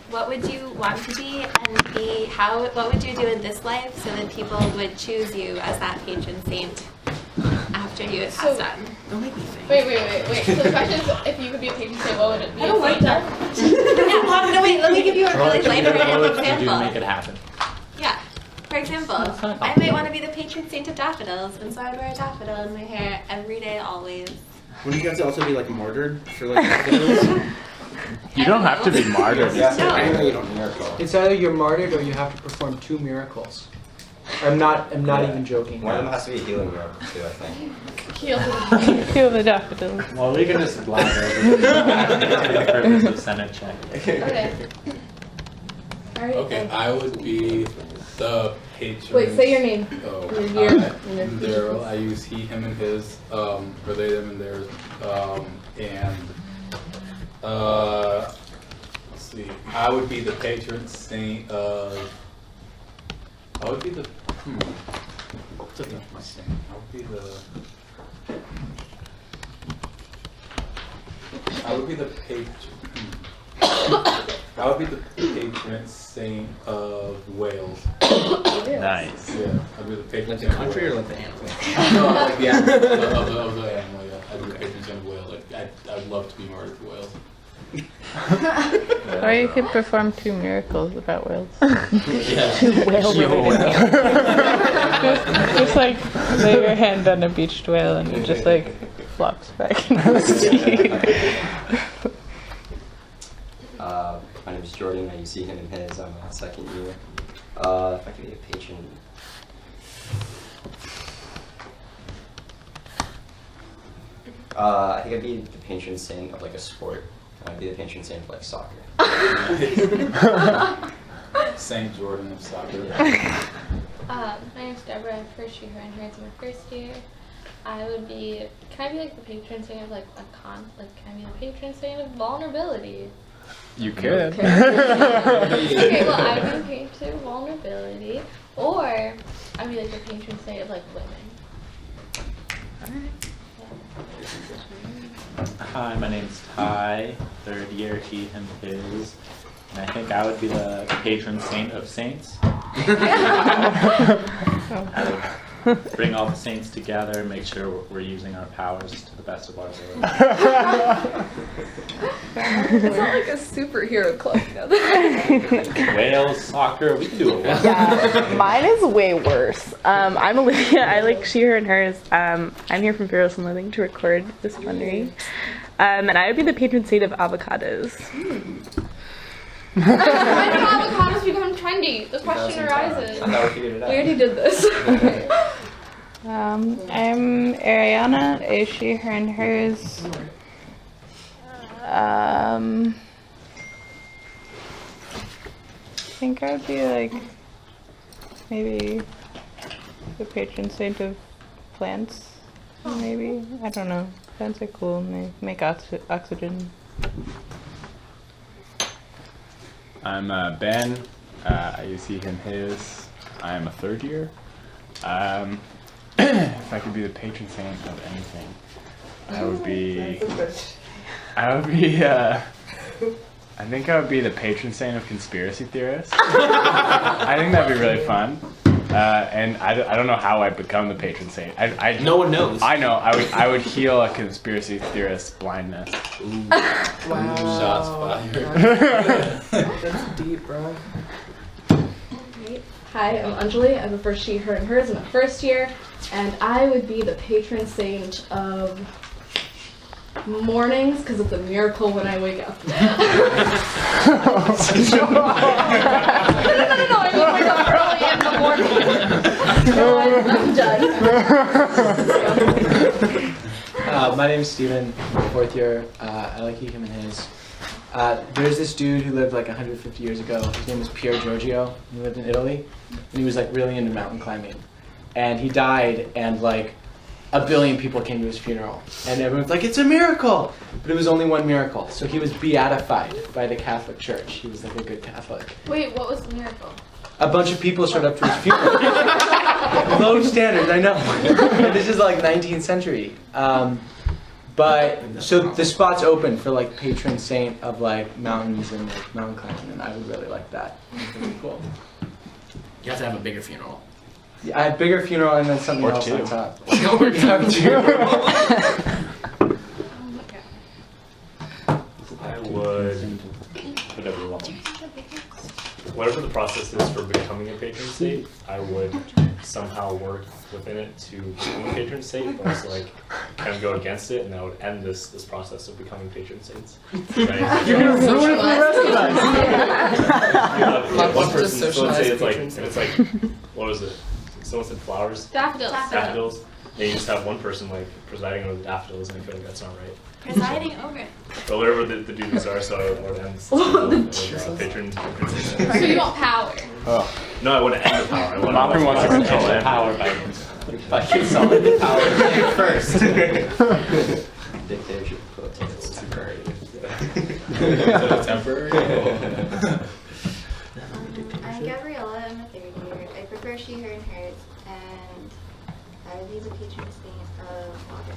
What would you want to be, and B, what would you do in this life so that people would choose you as that patron saint after you had passed on? Don't make me think. Wait. So the question is, if you could be a patron saint, what would it be? I don't like that. No, wait, let me give you a really lighthearted example. To make it happen. Yeah. For example, I might want to be the patron saint of daffodils, and so I wear a daffodil in my hair every day, always. Wouldn't you have to also be like martyred for like daffodils? You don't have to be martyred. It's either you're martyred or you have to perform 2 miracles. I'm not even joking. One of them has to be a healing miracle too, I think. Heal the daffodils. Well, we can just lie over the purpose of Senate check. Okay. Okay, I would be the patron. Wait, say your name. Oh, Your year. Daryl. I use he, him, and his, for they, them, and theirs. Let's see. I would be the patron saint of. I would be the. What's a different saint? I would be the. I would be the patron. I would be the patron saint of Wales. Nice. Yeah, I'd be the patron Like the saint country or of like the animal? No, like the animal. of the animal, yeah. I'd be the patron saint of Wales. Like, I'd love to be martyred for Wales. Or you could perform 2 miracles about whales. Yeah. 2 whale-related just like lay your hand on a beached whale and it just like flops back into the sea. My name is Jordan. I see him and his. I'm in second year. If I could be a patron. I think I'd be the patron saint of like a sport. I'd be the patron saint of like soccer. Saint Jordan of soccer. My name's Deborah. I'm first year, and here's my first year. I would be. Can I be like the patron saint of like can I be the patron saint of vulnerability? You could. Okay, well, I would be the patron saint of vulnerability, or I'd be like the patron saint of like women. Hi, my name's Ty. 3rd year, he, him, his. And I think I would be the patron saint of saints. I would bring all the saints together, make sure we're using our powers to the best of our ability. It's not like a superhero club, you know. Whales, soccer, we can do a lot. Yeah, mine is way worse. I'm Olivia. I like she, her, and hers. I'm here from Fearless and Living to record this plenary. And I would be the patron saint of avocados. When do avocados become trendy? The question arises. I thought we figured it out. We already did this. I'm Ariana, a she, her, and hers. I think I would be like maybe the patron saint of plants. Maybe, I don't know. Plants are cool and they make oxygen. I'm Ben. I use he, him, his. I am a 3rd year. If I could be the patron saint of anything, I would be. I think I would be the patron saint of conspiracy theorists. I think that'd be really fun. And I don't know how I'd become the patron saint. No one knows. I know. I would heal a conspiracy theorist's blindness. Ooh. Wow. Shots fired. That's deep, bro. Hi, I'm Anjali. I'm a first she, her, and hers in my first year, and I would be the patron saint of mornings because it's a miracle when I wake up. No, I mean wake up early in the morning. No, I'm done. My name's Steven, 4th year. I like he, him, and his. There's this dude who lived like 150 years ago. His name was Pier Giorgio. He lived in Italy, and he was like really into mountain climbing. And he died, and like 1 billion people came to his funeral, and everyone's like, "It's a miracle!" But it was only one miracle. So he was beatified by the Catholic Church. He was like a good Catholic. Wait, what was the miracle? A bunch of people showed up to his funeral. Low standards, I know. And this is like 19th century. But so the spot's open for like patron saint of like mountains and like mountain climbing, and I would really like that. It's really cool. You have to have a bigger funeral. Yeah, I had bigger funeral and then something Or else two. on top. Or two. I would, Whatever you want. whatever the process is for becoming a patron saint, I would somehow work within it to become a patron saint, but also like kind of go against it, and that would end this process of becoming patron saints. Right? You're gonna ruin it for the rest of us. One person, Just so let's say it's like, socialized it's like, what was it? Someone said flowers, Daffodils. daffodils, and you just have one person like presiding over the daffodils, and I feel like that's not right. Presiding over it. But whatever the duties are, so I would end patron. So you want power. Oh, No, I want to end the power. I want Mopper wants to control Control everything. power by But you saw the power first. Dictatorship protest. Temporary. Is that temporary? I'm Gabriella. I'm a third year. I prefer she, her, and hers, and I would be the patron saint of water.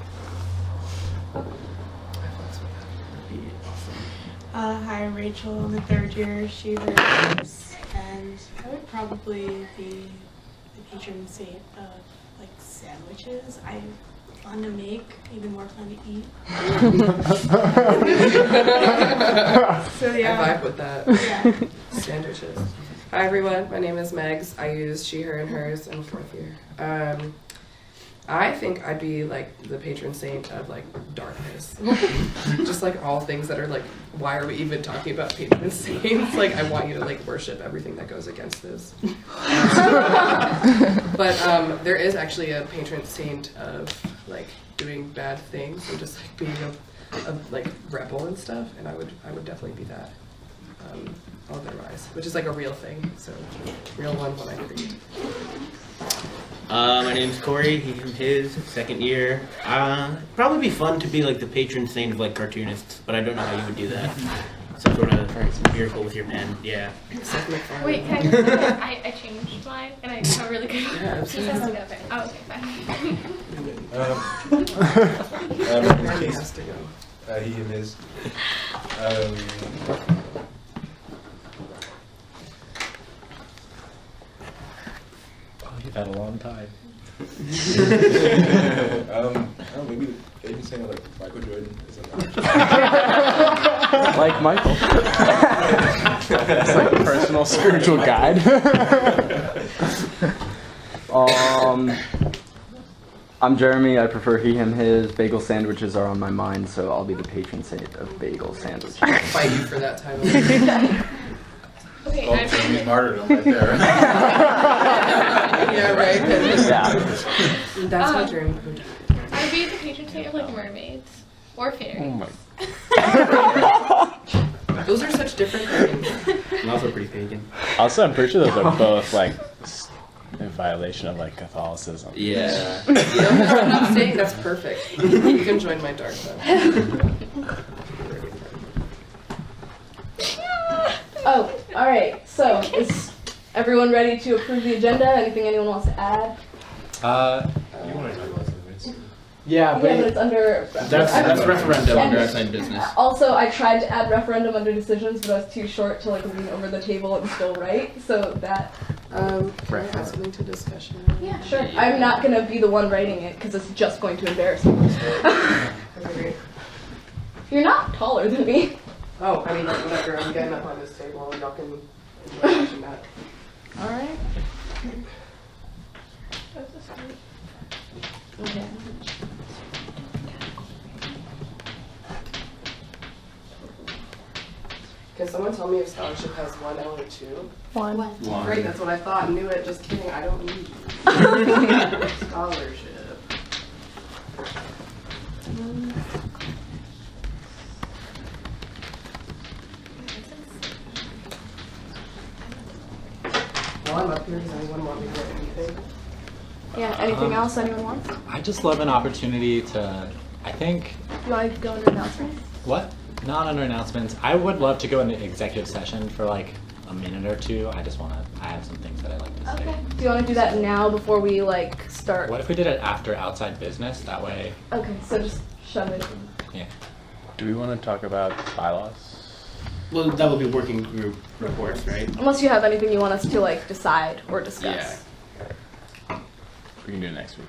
Hi, I'm Rachel. I'm a third year. She, her, hers, and I would probably be the patron saint of like sandwiches. I'm fun to make, even more fun to eat. So yeah. I vibe with that. Yeah. Sandwiches. Hi everyone, my name is Megs. I use she, her, and hers in 4th year. I think I'd be like the patron saint of like darkness. Just like all things that are like, why are we even talking about patron saints? Like I want you to like worship everything that goes against this. But there is actually a patron saint of like doing bad things and just like being a like rebel and stuff, and I would definitely be that. Otherwise, which is like a real thing. So real one when I read. My name's Corey. He from his second year. Probably be fun to be like the patron saint of like cartoonists, but I don't know how you would do that. Some sort of miracle with your pen. Yeah. Wait, can I changed mine and I have really good. Yeah, She says to go first. Oh, okay, fine. He has to go. He and his. You've had a long time. I don't know, maybe you saying like Michael Jordan is Like Michael. It's like a personal spiritual guide. I'm Jeremy. I prefer he, him, his. Bagel sandwiches are on my mind, so I'll be the patron saint of bagel sandwiches. Fight you for that time. Okay, Oh, Jeremy's martyrdom right there. Yeah, right. Yeah. That's my dream. I'd be the patron saint of like mermaids or fairies. Oh my. Those are such different things. And also pretty pagan. Also, I'm pretty sure those are both like in violation of like Catholicism. Yeah. You know, I'm not saying that's perfect. You can join my dark side. Oh, all right. So is everyone ready to approve the agenda? Anything anyone wants to add? You want to talk about something? Yeah, Yeah, but it's under. That's referendum And under outside business. Also, I tried to add referendum under decisions, but I was too short to like lean over the table and still write. So that. Can I add something to discussion? Yeah, sure. I'm not gonna be the one writing it because it's just going to embarrass me. You're not taller than me. Oh, I mean, like, whatever. I'm getting up on this table, and y'all can enjoy watching that. All right. Okay. Can someone tell me if scholarship has 1 L or 2? 1. Great, that's what I thought. Knew it. Just kidding. I don't need scholarship. While I'm up here, does anyone want me to do anything? Yeah. Anything else anyone wants? I just love an opportunity to, I think, You want to go into announcements? what? Not under announcements. I would love to go into executive session for like a minute or two. I have some things that I like to say. Okay. Do you want to do that now before we like start? What if we did it after outside business? That way. Okay, so just shove it in. Yeah. Do we want to talk about bylaws? Well, that would be working group reports, right? Unless you have anything you want us to like decide or discuss. We can do it next week.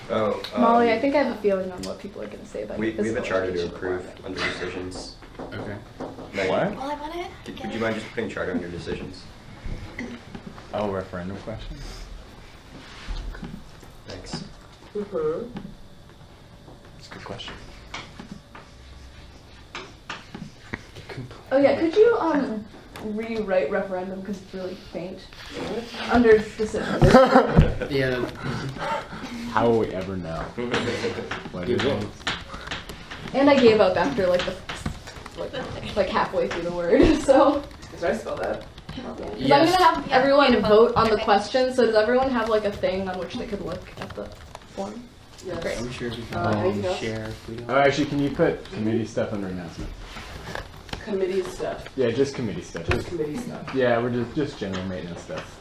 Oh, Molly, I think I have a feeling on what people are going to say about we your have a physical charter to education approve requirement. under decisions. Okay. Maggie, What? Well, I want it. Would you mind just putting charter under decisions? Oh, referendum question? Thanks. Mm-hmm. That's a good question. Oh yeah, could you rewrite referendum because it's really faint under decisions. Yeah. How will we ever know? What is it? And I gave up after like like halfway through the word, so. Did I spell that? Because I'm gonna have everyone vote on the question. So does everyone have like a thing on which they could look at the form? Yes. Great. I'm sure we anything can else? share if we don't. Oh, actually, can you put committee stuff under announcement? Committee stuff. Yeah, just committee stuff. Just committee stuff. Yeah, we're just general maintenance stuff.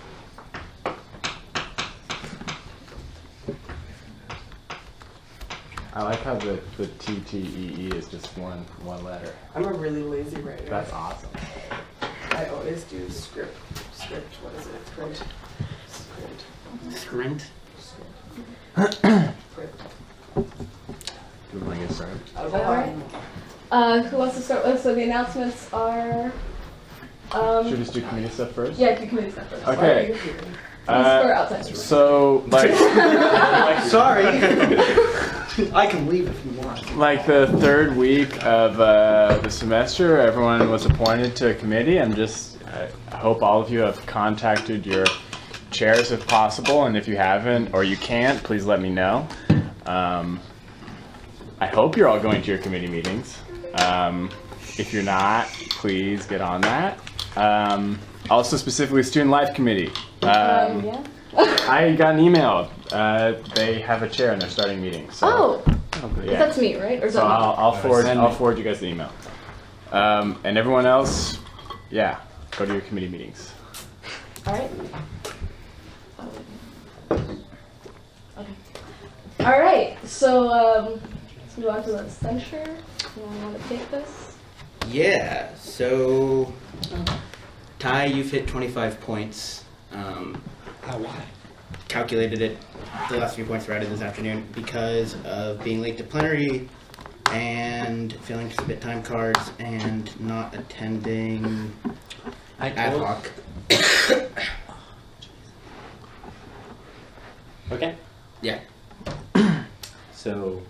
I like how the TTEE is just one letter. I'm a really lazy writer. That's awesome. I always do script, what is it? Print. Script. Print. Do you want to get started? Alright. Who wants to start with? So the announcements are. Should we just do committee stuff first? Yeah, do committee stuff first. Okay. Or outside. So, like, Sorry. I can leave if you want. like the third week of the semester, everyone was appointed to a committee. I hope all of you have contacted your chairs if possible, and if you haven't or you can't, please let me know. I hope you're all going to your committee meetings. If you're not, please get on that. Also, specifically, Student Life Committee. Yeah. I got an email. They have a chair and they're starting meetings. So, yeah. That's me, right? Or is So that I'll forward you guys the email. And everyone else, yeah, go to your committee meetings. Alright. Okay. Alright, so let's move on to the censure. You want to take this? Yeah. So, Ty, you've hit 25 points. Why? Calculated it. The last few points were added this afternoon because of being late to plenary and failing to submit time cards and not attending ad hoc. Okay. Yeah. So,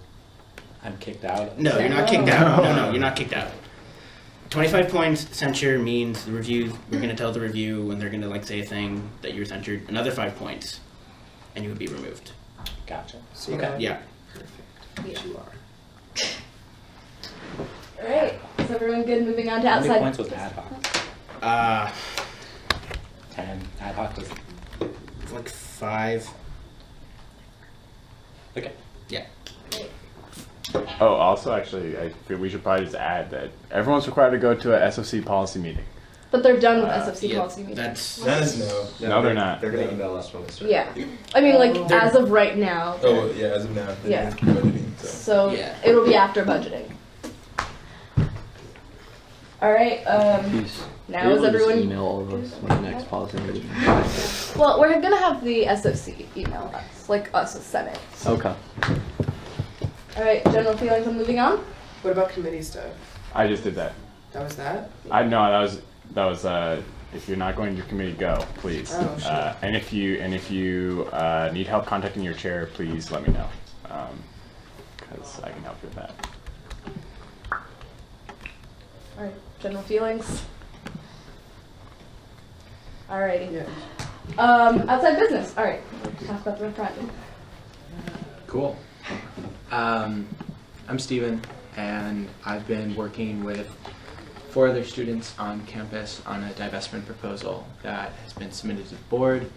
I'm kicked out. No, you're not kicked out. No, you're not kicked out. 25 points censure means the review. We're gonna tell the review when they're gonna like say a thing that you're censured. Another 5 points, and you would be removed. Gotcha. Okay. Yeah. Perfect. You are. Alright, is everyone good moving on to How outside? many points was ad hoc? 10. Ad hoc was. Like 5. Okay. Yeah. Oh, also, actually, I feel we should probably just add that everyone's required to go to a SOC policy meeting. But they're done with SFC yeah, policy meetings. That's No, they're not. They're gonna email us when they start. Yeah. I mean, like, as of right now. Oh, yeah, as of now. Yeah. Budgeting, So Yeah. it'll be after budgeting. Alright, now is everyone. Email all of us when the next policy meeting. Well, we're gonna have the SFC email us, like us as Senate. Okay. Alright, general feelings on moving on? What about committee stuff? I just did that. That was that? That was if you're not going to committee, go, please. Oh, sure. And if you need help contacting your chair, please let me know, because I can help you with that. Alright, general feelings? Alrighty. Yeah. Outside business. Alright, talk about the referendum. Cool. I'm Steven, and I've been working with 4 other students on campus on a divestment proposal that has been submitted to the board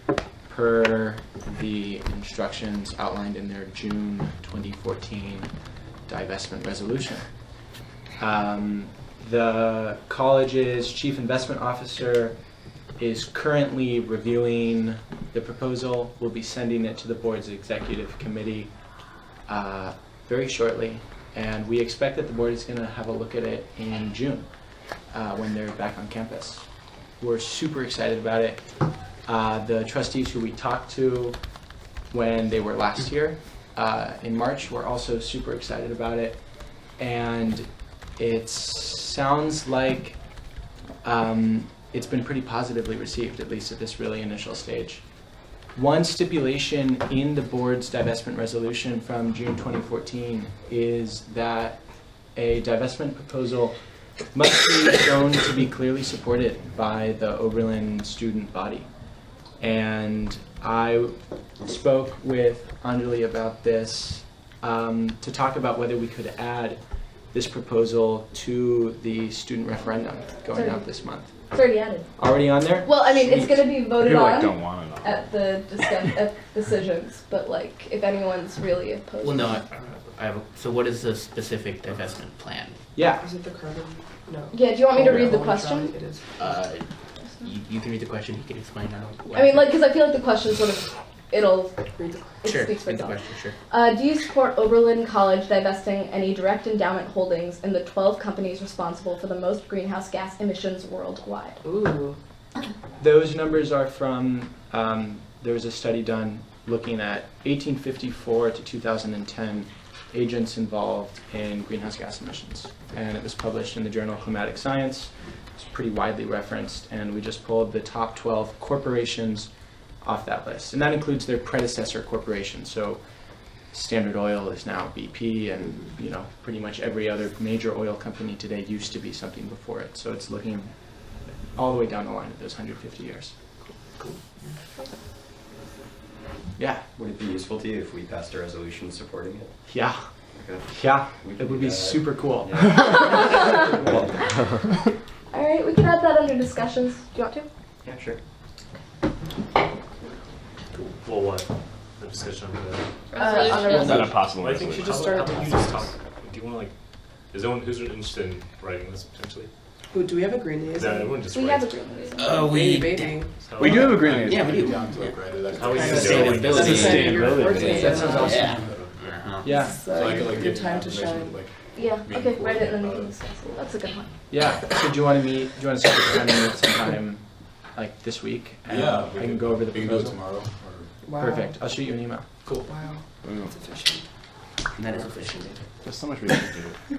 per the instructions outlined in their June 2014 divestment resolution. The college's chief investment officer is currently reviewing the proposal. We'll be sending it to the board's executive committee very shortly, and we expect that the board is going to have a look at it in June when they're back on campus. We're super excited about it. The trustees who we talked to when they were last here in March were also super excited about it, and it sounds like it's been pretty positively received, at least at this really initial stage. One stipulation in the board's divestment resolution from June 2014 is that a divestment proposal must be shown to be clearly supported by the Oberlin student body. And I spoke with Anjali about this to talk about whether we could add this proposal to the student referendum going out this month. It's already added. Already on there? Well, I mean, it's going to be voted on don't want it on. at the decisions, but like, if anyone's really opposed. Well, no, I have. So, what is the specific divestment plan? Yeah. Is it the carbon? No. Yeah, do you want me to read the question? It is. You can read the question. You can explain. I mean, like, because I feel like the question sort of, it Sure, speaks for read the itself. question, sure. Do you support Oberlin College divesting any direct endowment holdings in the 12 companies responsible for the most greenhouse gas emissions worldwide? Ooh. Those numbers are from, there was a study done looking at 1854 to 2010 agents involved in greenhouse gas emissions. And it was published in the journal Climatic Science. It's pretty widely referenced, and we just pulled the top 12 corporations off that list. And that includes their predecessor corporations. So Standard Oil is now BP, and you know, pretty much every other major oil company today used to be something before it. So it's looking all the way down the line of those 150 years. Cool. Yeah. Would it be useful to you if we passed a resolution supporting it? Yeah. Okay. Yeah. We It can would do be that. super cool. Yeah. All right, we can add that under discussions. Do you want to? Yeah, sure. Well, what? The discussion on the. On the Is that a possible I think you resolution? just start. How about you just talk? Do you want to like? Is anyone who's interested in writing this potentially? Ooh, do we have a green Is liaison? that everyone just We writes? have a green liaison. Maybe. So- We do have a green liaison. Yeah, we do. Down to like write it. That's How are you kind gonna of do it? Sustainability. That's kind of your Sustainability. forte. That sounds awesome. Yeah. Yeah. So I could like good get time to information, shine. like, Yeah, Being okay, write it and then we cool. can discuss it. That's a good one. Yeah. So do you want to meet? Do you want to set a time to meet sometime, like this week? And yeah, I can go over the we can do it proposal. tomorrow. Wow. Perfect. I'll shoot you an email. Cool. Wow. Ooh, That's efficient. That is efficient. there's so much we can do.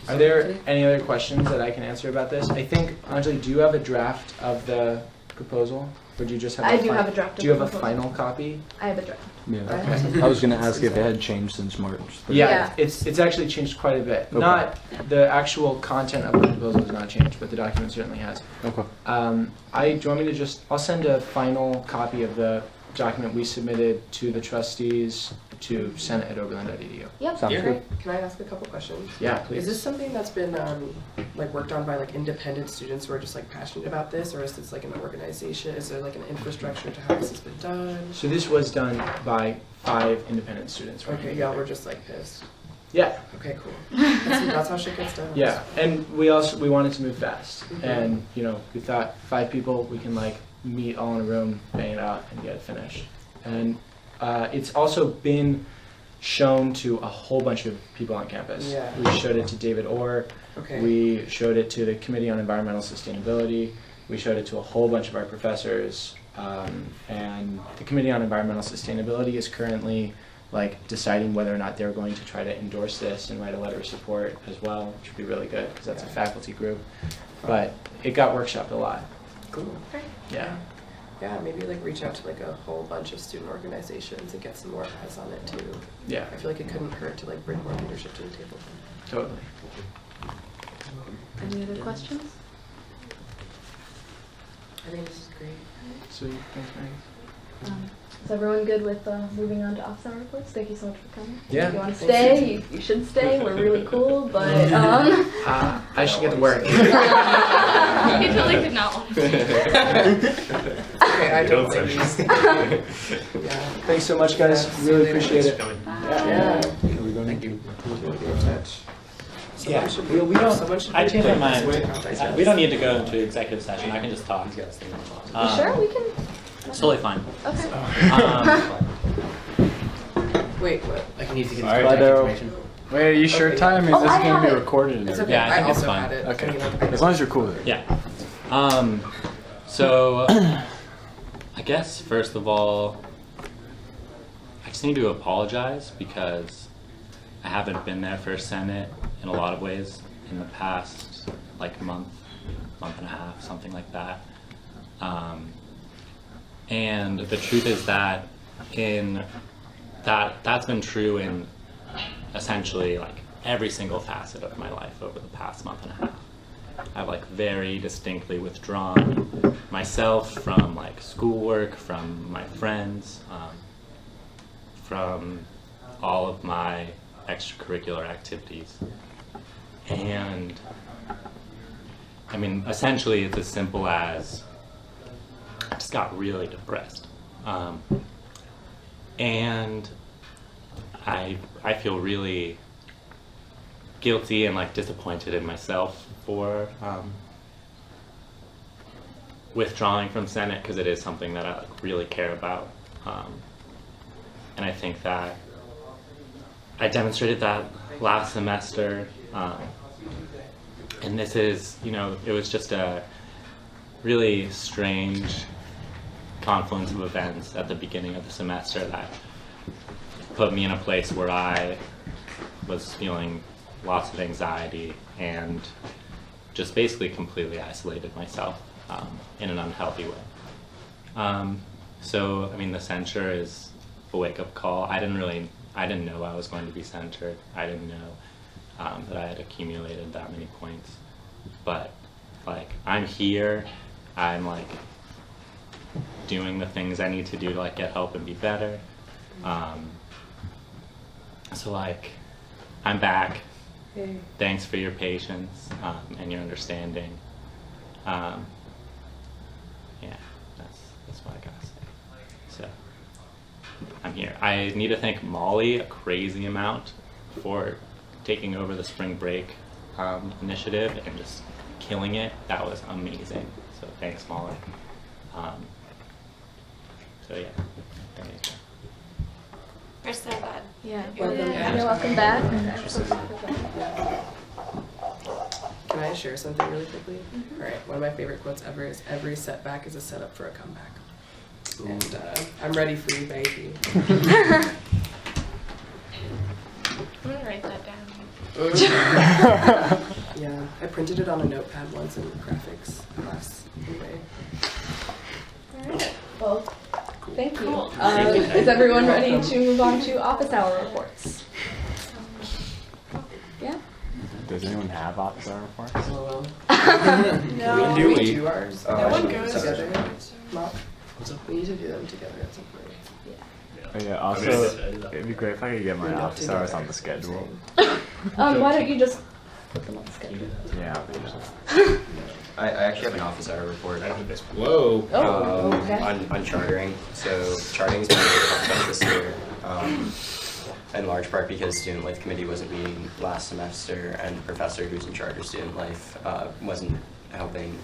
Are there any other questions that I can answer about this? I think, Anjali, do you have a draft of the proposal? Or do you just have I do have a draft of Do you have the a proposal. final copy? I have a draft. Yeah. Okay. I was gonna ask if it had changed since March. Yeah, Yeah. it's actually changed quite a bit. Okay. Not, the actual content of the proposal has not changed, but the document certainly has. Okay. Do you want me to just, I'll send a final copy of the document we submitted to the trustees to senate@oberlin.edu. Yep. Sounds Yeah. good. Can I ask a couple questions? Yeah, please. Is this something that's been like worked on by like independent students who are just like passionate about this, or is this like an organization? Is there like an infrastructure to how this has been done? So this was done by 5 independent students. working Okay, y'all together. were just like pissed. Yeah. Okay, cool. That's how shit gets done. Yeah, and we wanted to move fast, Mhm. and you know, we thought 5 people, we can like meet all in a room, bang it out, and get it finished. And it's also been shown to a whole bunch of people on campus. Yeah. We showed it to David Orr. Okay. We showed it to the Committee on Environmental Sustainability. We showed it to a whole bunch of our professors. And the Committee on Environmental Sustainability is currently like deciding whether or not they're going to try to endorse this and write a letter of support as well, which would be really good because that's a faculty group. But it got workshopped a lot. Cool. Yeah. Yeah, maybe like reach out to like a whole bunch of student organizations and get some more eyes on it too. Yeah. I feel like it couldn't hurt to like bring more leadership to the table. Totally. Any other questions? I think this is great. Sweet. Thanks, Maggie. Is everyone good with moving on to office-hour reports? Thank you so much for coming. Yeah. If you want to stay, you should stay. We're really cool, but I should get to work. You totally did not want to Okay, I don't blame you. Yeah. Thanks so much, guys. Really appreciate it. Yeah. Thank you. We'll be in touch. Someone should be, we don't. someone should I be changed my paying mind. attention. We don't need to go into executive session. I can just talk. You sure we can? It's totally fine. Okay. Wait, what? I can use to get Alright, contact Daryl. information. Wait, are you sure, Okay. Ty? I mean, Oh, this I is going have to be it. recorded and It's everything. okay. Yeah, I think it's also fine. had it. Okay. Can you As long as you're cool with it. Yeah. So, I guess first of all, I just need to apologize because I haven't been there for Senate in a lot of ways in the past, like month and a half, something like that. And the truth is that that's been true in essentially like every single facet of my life over the past month and a half. I've like very distinctly withdrawn myself from like schoolwork, from my friends, from all of my extracurricular activities. And I mean, essentially it's as simple as I just got really depressed. And I feel really guilty and like disappointed in myself for withdrawing from Senate because it is something that I like, really care about. And I think that I demonstrated that last semester. And this is, you know, it was just a really strange confluence of events at the beginning of the semester that put me in a place where I was feeling lots of anxiety and just basically completely isolated myself in an unhealthy way. So, I mean, the censure is a wake-up call. I didn't know I was going to be censured. I didn't know that I had accumulated that many points. But, like, I'm here. I'm, like, doing the things I need to do to, like, get help and be better. So, like, I'm back. Thanks for your patience and your understanding. Yeah, that's what I gotta say. So, I'm here. I need to thank Molly a crazy amount for taking over the spring break initiative and just killing it. That was amazing. So thanks, Molly. So yeah, thanks. We're so glad. Yeah. Welcome back. You're welcome back. Can I share something really quickly? All right, one of my favorite quotes ever is, "Every setback is a setup for a comeback." And I'm ready for you, baby. I'm gonna write that down. Yeah, I printed it on a notepad once in graphics class. Anyway. Alright, well, thank you. Cool. Is everyone ready to move on to office hour reports? Yeah? Does anyone have office hour reports? LOL. No. We do ours. No one goes. Together. Not. We need to do them together at some point. Oh, yeah, also, it'd be great if I could get my We're not office hours together. on the schedule. Why don't you just put them on the schedule? Yeah. I actually have an office hour report. Whoa. Oh, okay. On chartering. So charting's been really fucked up this year, in large part because Student Life Committee wasn't meeting last semester, and the professor who's in charge of Student Life wasn't helping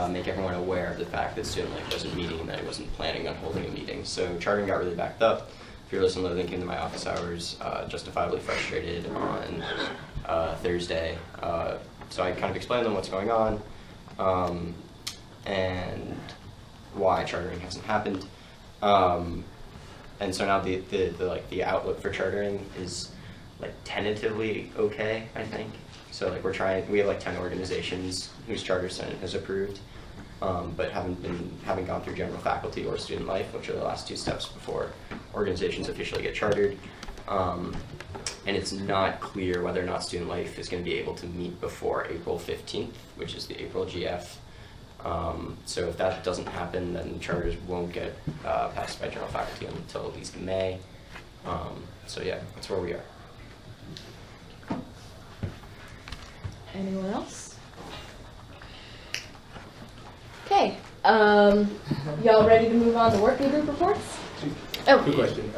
make everyone aware of the fact that Student Life wasn't meeting and that he wasn't planning on holding a meeting. So chartering got really backed up. Fearless and Loathing came to my office hours, justifiably frustrated on Thursday. So I kind of explained to them what's going on and why chartering hasn't happened. And so now the outlook for chartering is like tentatively okay, I think. So like we have like 10 organizations whose charter Senate has approved, but haven't gone through general faculty or Student Life, which are the last two steps before organizations officially get chartered. And it's not clear whether or not Student Life is going to be able to meet before April 15th, which is the April GF. So if that doesn't happen, then charters won't get passed by general faculty until at least May. So yeah, that's where we are. Anyone else? Okay. Y'all ready to move on to working group reports? Oh. Quick question.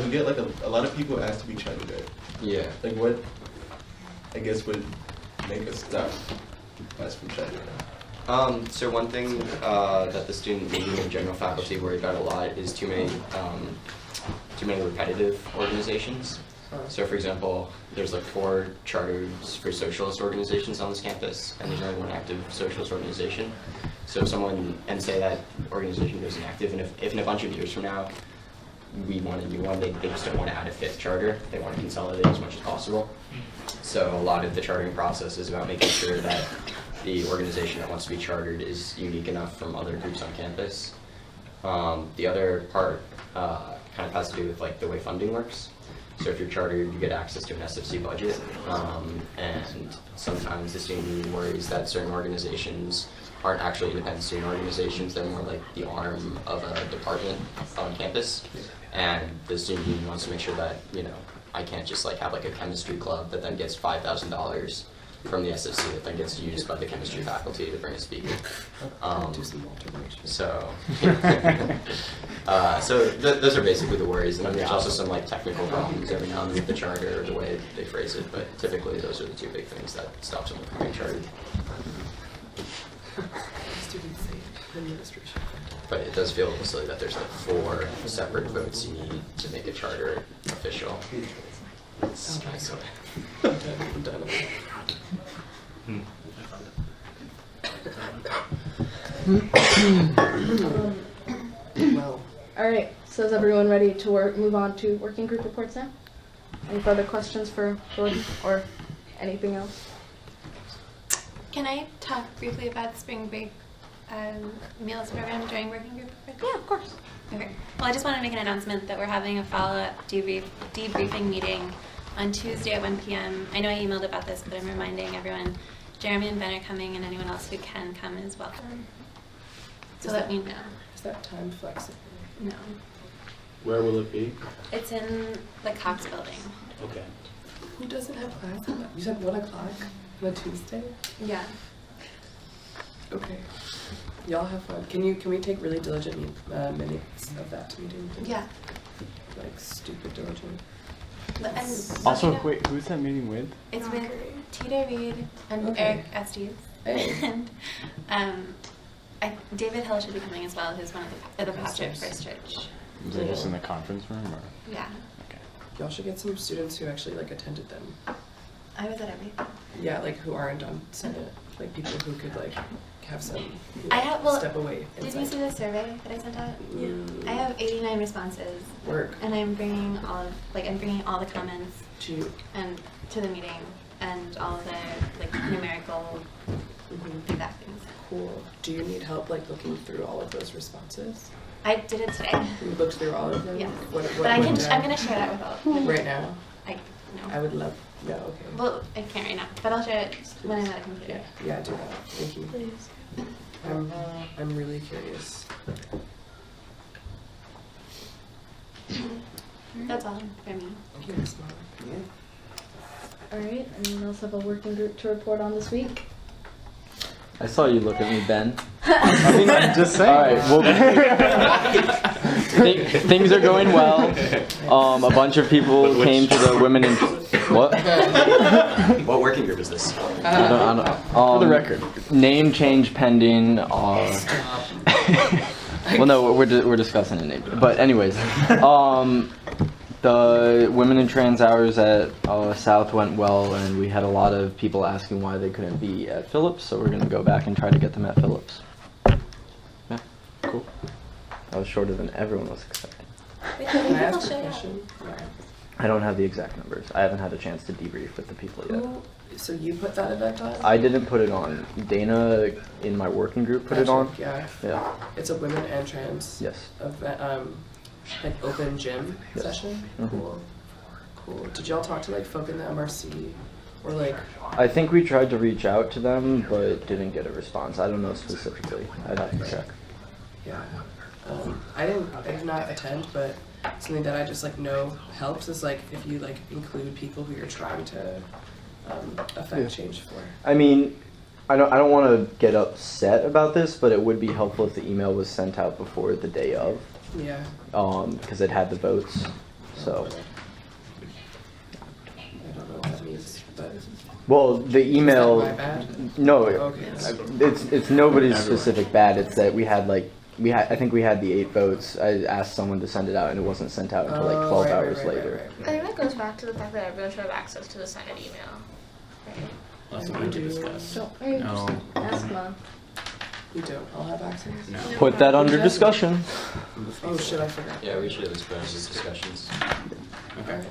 we get like a lot of people asked to be chartered, right? Yeah. Like what, I guess, would make us stop us from chartered? So one thing that the student meeting and general faculty worry about a lot is too many repetitive organizations. So for example, there's like 4 charters for socialist organizations on this campus, and there's only 1 active socialist organization. So if someone, and say that organization goes inactive, and if in a bunch of years from now, we want a new one, they just don't want to add a 5th charter, they want to consolidate as much as possible. So a lot of the chartering process is about making sure that the organization that wants to be chartered is unique enough from other groups on campus. The other part kind of has to do with like the way funding works. So if you're chartered, you get access to an SFC budget, and sometimes the student union worries that certain organizations aren't actually independent student organizations, they're more like the arm of a department on campus, and the student union wants to make sure that, you know, I can't just like have like a chemistry club that then gets $5,000 from the SFC that then gets used by the chemistry faculty to bring a speaker. So those are basically the worries, and then there's also some like technical problems every now and then with the charter or the way they phrase it, but typically those are the 2 big things that stop someone from being chartered. But it does feel silly that there's like 4 separate votes you need to make a charter official. It's kind of silly. I'm done. Well. All right. So is everyone ready to move on to working group reports now? Any further questions for Jordan or anything else? Can I talk briefly about spring break meals program during working group? Yeah, of course. Okay. Well, I just want to make an announcement that we're having a follow-up debriefing meeting on Tuesday at 1 p.m. I know I emailed about this, but I'm reminding everyone, Jeremy and Ben are coming, and anyone else who can come is welcome. So let me know. Is that time flexible? No. Where will it be? It's in the Cox building. Okay. Who doesn't have class? You said 1 o'clock on a Tuesday? Yeah. Okay. Y'all have fun. Can we take really diligent minutes of that meeting? Yeah. Like stupid diligent. And Also, wait, who's that meeting with? It's with Tita Reed and Okay. Eric Estes. Hey. And David Hill should be coming as well, who's one of the pastor at First Church. Is it just in the conference room, or? Yeah. Okay. Y'all should get some students who actually like attended them. I was at everything. Yeah, like who aren't on Senate, like people who could like have some step away. Did inside. you see the survey that I sent out? Yeah. I have 89 responses. Work. And I'm bringing all the comments to the meeting and all of the like numerical feedback things. Cool. Do you need help like looking through all of those responses? I did it today. You looked through all of them? Yes. What But I'm went down? going to share that with all of them. Right now? No. I would love. No, okay. Well, I can't right now, but I'll share it when I'm at a computer. Yeah, do that. Thank you. Please. I'm really curious. That's all for me. Thanks, Mom. All right. Anyone else have a working group to report on this week? I saw you look at me, Ben. I mean, I'm just saying. All right, well, things are going well. A bunch of people came to the women in what? What working group is this? I don't, For the record, name change pending. Well, no, we're discussing a name. But anyways, the women in trans hours at South went well, and we had a lot of people asking why they couldn't be at Phillips, so we're going to go back and try to get them at Phillips. Yeah, cool. That was shorter than everyone was expecting. Can I ask a question? I don't have the exact numbers. I haven't had a chance to debrief with the people yet. So you put that event on? I didn't put it on. Dana in my working group put it on. Yeah. Yeah. It's a women and trans Yes. event, like open gym Yes. session. Mhm. Cool. Cool. Did y'all talk to like folk in the MRC or like? I think we tried to reach out to them, but didn't get a response. I don't know specifically. I'd have to check. Yeah. I did not attend, but something that I just like know helps is like if you like include people who you're trying to affect change for. I mean, I don't want to get upset about this, but it would be helpful if the email was sent out before the day of. Yeah. Because it had the votes. So So. I don't know what that means, but. Well, the email. Is that my bad? No, Okay. it's nobody's specific bad. It's that I think we had the 8 votes. I asked someone to send it out, and it wasn't sent out until like 12 hours later. I think that goes back to the fact that everyone should have access to the Senate email. Right? That's something to discuss. No. Ask Mom. You don't all have access? No. Put that under discussion. Oh shit, I forgot. Yeah, we should at least put it under discussions. Okay.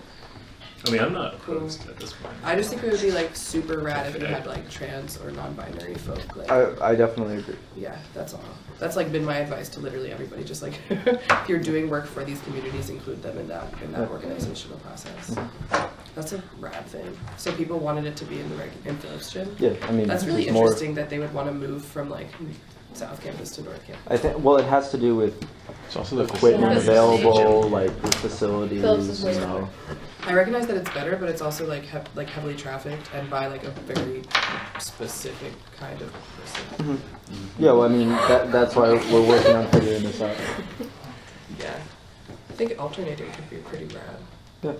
I mean, I'm not opposed at this point. I just think it would be like super rad if you had like trans or non-binary folk. Like, I definitely agree. yeah, that's all. That's like been my advice to literally everybody. Just like if you're doing work for these communities, include them in that organizational process. That's a rad thing. So people wanted it to be in the in Phillips gym. Yeah, I mean, that's really it's more- interesting that they would want to move from like South Campus to North Campus. I think. Well, it has to do with it's also the equipment Yeah. available, like the facilities. Phillips is way you know. better. I recognize that it's better, but it's also like heavily trafficked and by like a very specific kind of person. Yeah, well, I mean, that's why we're working on figuring this out. Yeah, I think alternating could be pretty rad. Yeah.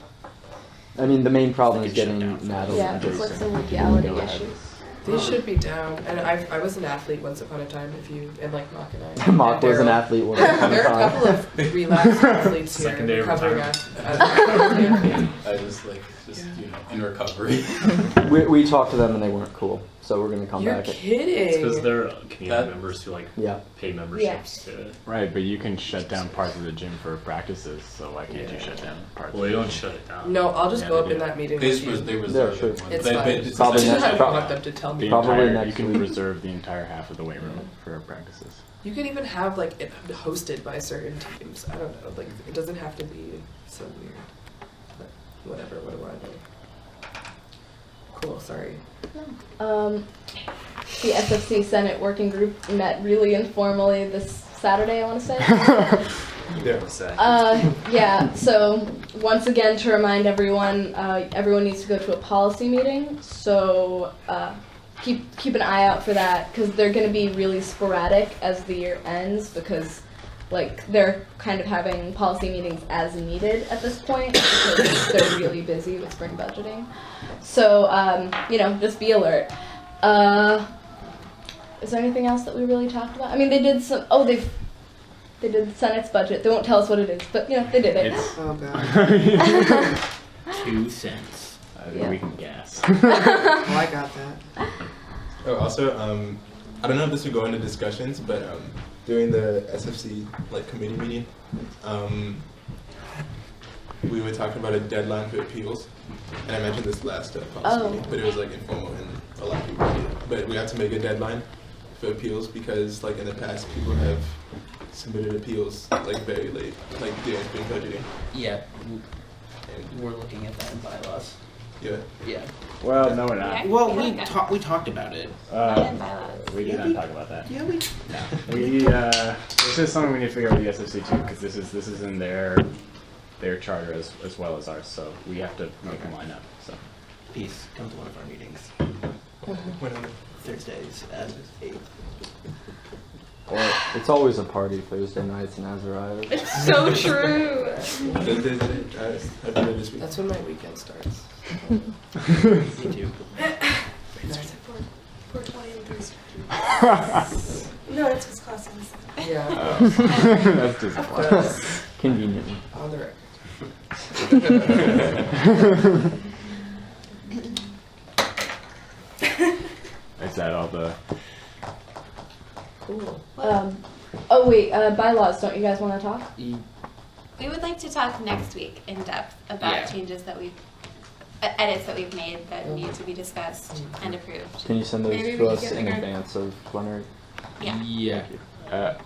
I mean, the main problem is getting Natalie Yeah, and it's like Jason. some legality Go ahead. issues. They should be down, and I was an athlete once upon a time. And like Mock and I. Mock and was an Daryl. athlete once upon a There are a time. couple of relapsed athletes here Secondary recovering retirement. I just in recovery. We talked to them and they weren't cool, so we're gonna come You're back. kidding. It's because they're community That- members who like Yeah. pay memberships to. Right, but you can shut down parts of the gym for practices, so why can't you shut down parts? Well, they don't shut it down. No, I'll just Yeah, go they up in do. that meeting They with just you. they reserve sure. it. It's They- fine. they- Probably I next- just prob- want them to tell The me. Probably entire, next you can week. reserve the entire half of the weight room for practices. You could even have like it hosted by certain teams. I don't know. Like it doesn't have to be so weird. But whatever. What do I know? Cool. Sorry. The SFC Senate Working Group met really informally this Saturday, I want to say. Yeah, so once again, to remind everyone, everyone needs to go to a policy meeting, so keep an eye out for that, because they're going to be really sporadic as the year ends, because like they're kind of having policy meetings as needed at this point, because they're really busy with spring budgeting. So, just be alert. Is there anything else that we really talked about? I mean, they did some, they did the Senate's budget. They won't tell us what it is, but, they did it. Oh, God. 2 cents. I think we can guess. Oh, I got that. Oh, also, I don't know if this would go into discussions, but during the SFC committee meeting, we were talking about a deadline for appeals, and I mentioned this last policy meeting, but it was informal and a lot of people did it. But we have to make a deadline for appeals because in the past people have submitted appeals very late, during spring budgeting. Yeah, we're looking at that in bylaws. Yeah. Yeah. Well, no, we're not. Well, we talked about it. We did not talk about that. Yeah, we. No. This is something we need to figure out with the SFC too, because this is in their charter as well as ours, so we have to make them line up. So. Peace. Come to one of our meetings. Thursdays at 8. Or it's always a party Thursday nights in Azariah. It's so true. That's when my weekend starts. Me too. Nice. 420 and Thursday. No, it's Wisconsin. Yeah. That's disappointing. Conveniently. On the record. Is that all the? Cool. Bylaws, don't you guys want to talk? We would like to talk next week in depth about changes that edits that we've made that need to be discussed and approved. Can you send those Maybe to we us could get in the advance of plenary? Yeah. Yeah.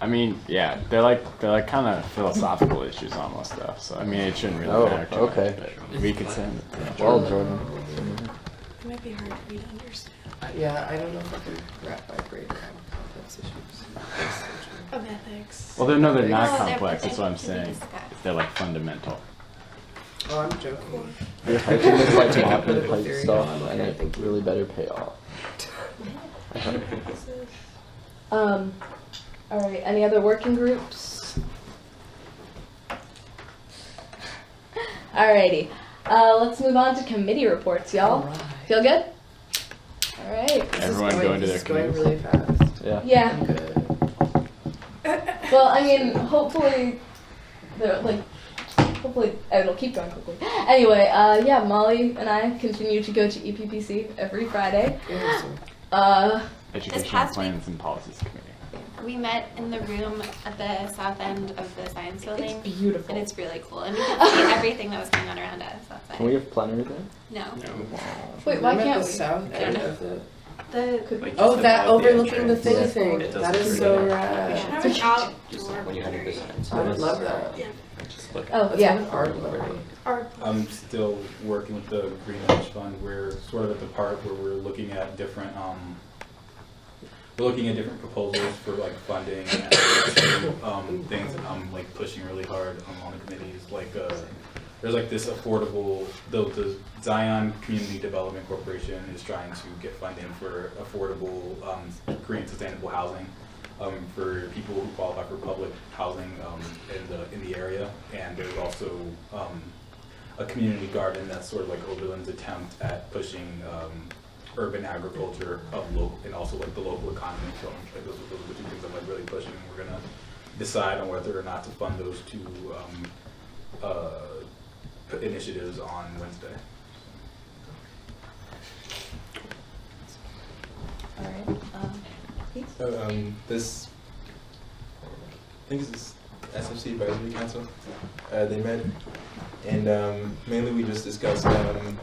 I mean, yeah, they're like kind of philosophical issues almost though. So I mean, it shouldn't really matter too okay. much. But we could send it. Well, Jordan. It might be hard for me to understand. Yeah, I don't know if I can wrap my brain around complex issues. Of ethics. Well, they're not Oh, complex. they're That's what I'm to be saying. discussed. They're fundamental. Oh, I'm joking. You're hiking this Take mop a and political pipe theory stuff, on, and okay, it thank you. really better pay off. All right, any other working groups? Alrighty. Let's move on to committee reports, y'all. Feel good? Alright. Everyone going to their This is going committees? really fast. Yeah. Yeah. I'm good. Well, I mean, hopefully, hopefully it'll keep going quickly. Anyway, yeah, Molly and I continue to go to EPPC every Friday. Educational past Plans and Policies Committee. We met in the room at the south end of the science building. It's beautiful. And it's really cool. And we could see everything that was going on around us outside. Can we have plenary there? No. Wait, why I'm at can't the we? south end of the. The Oh, that overlooking the thing Yeah. thing. It does That is look so really rad. have an outdoor. Just like when you had your designs. I would love that. Just look. Oh, Let's yeah. have an art gallery. I'm still working with the Green Hedge Fund. We're sort of at the part where we're looking at different proposals for like funding and things that I'm like pushing really hard on the committees. Like there's like this affordable, the Zion Community Development Corporation is trying to get funding for affordable green sustainable housing for people who qualify for public housing in the area. And there's also a community garden that's sort of like Oberlin's attempt at pushing urban agriculture and also like the local economy. So like those are the two things I'm like really pushing. And we're gonna decide on whether or not to fund those two initiatives on Wednesday. All right. Please. So, this, I think it's this SFC Advisory Council. They met, and mainly we just discussed a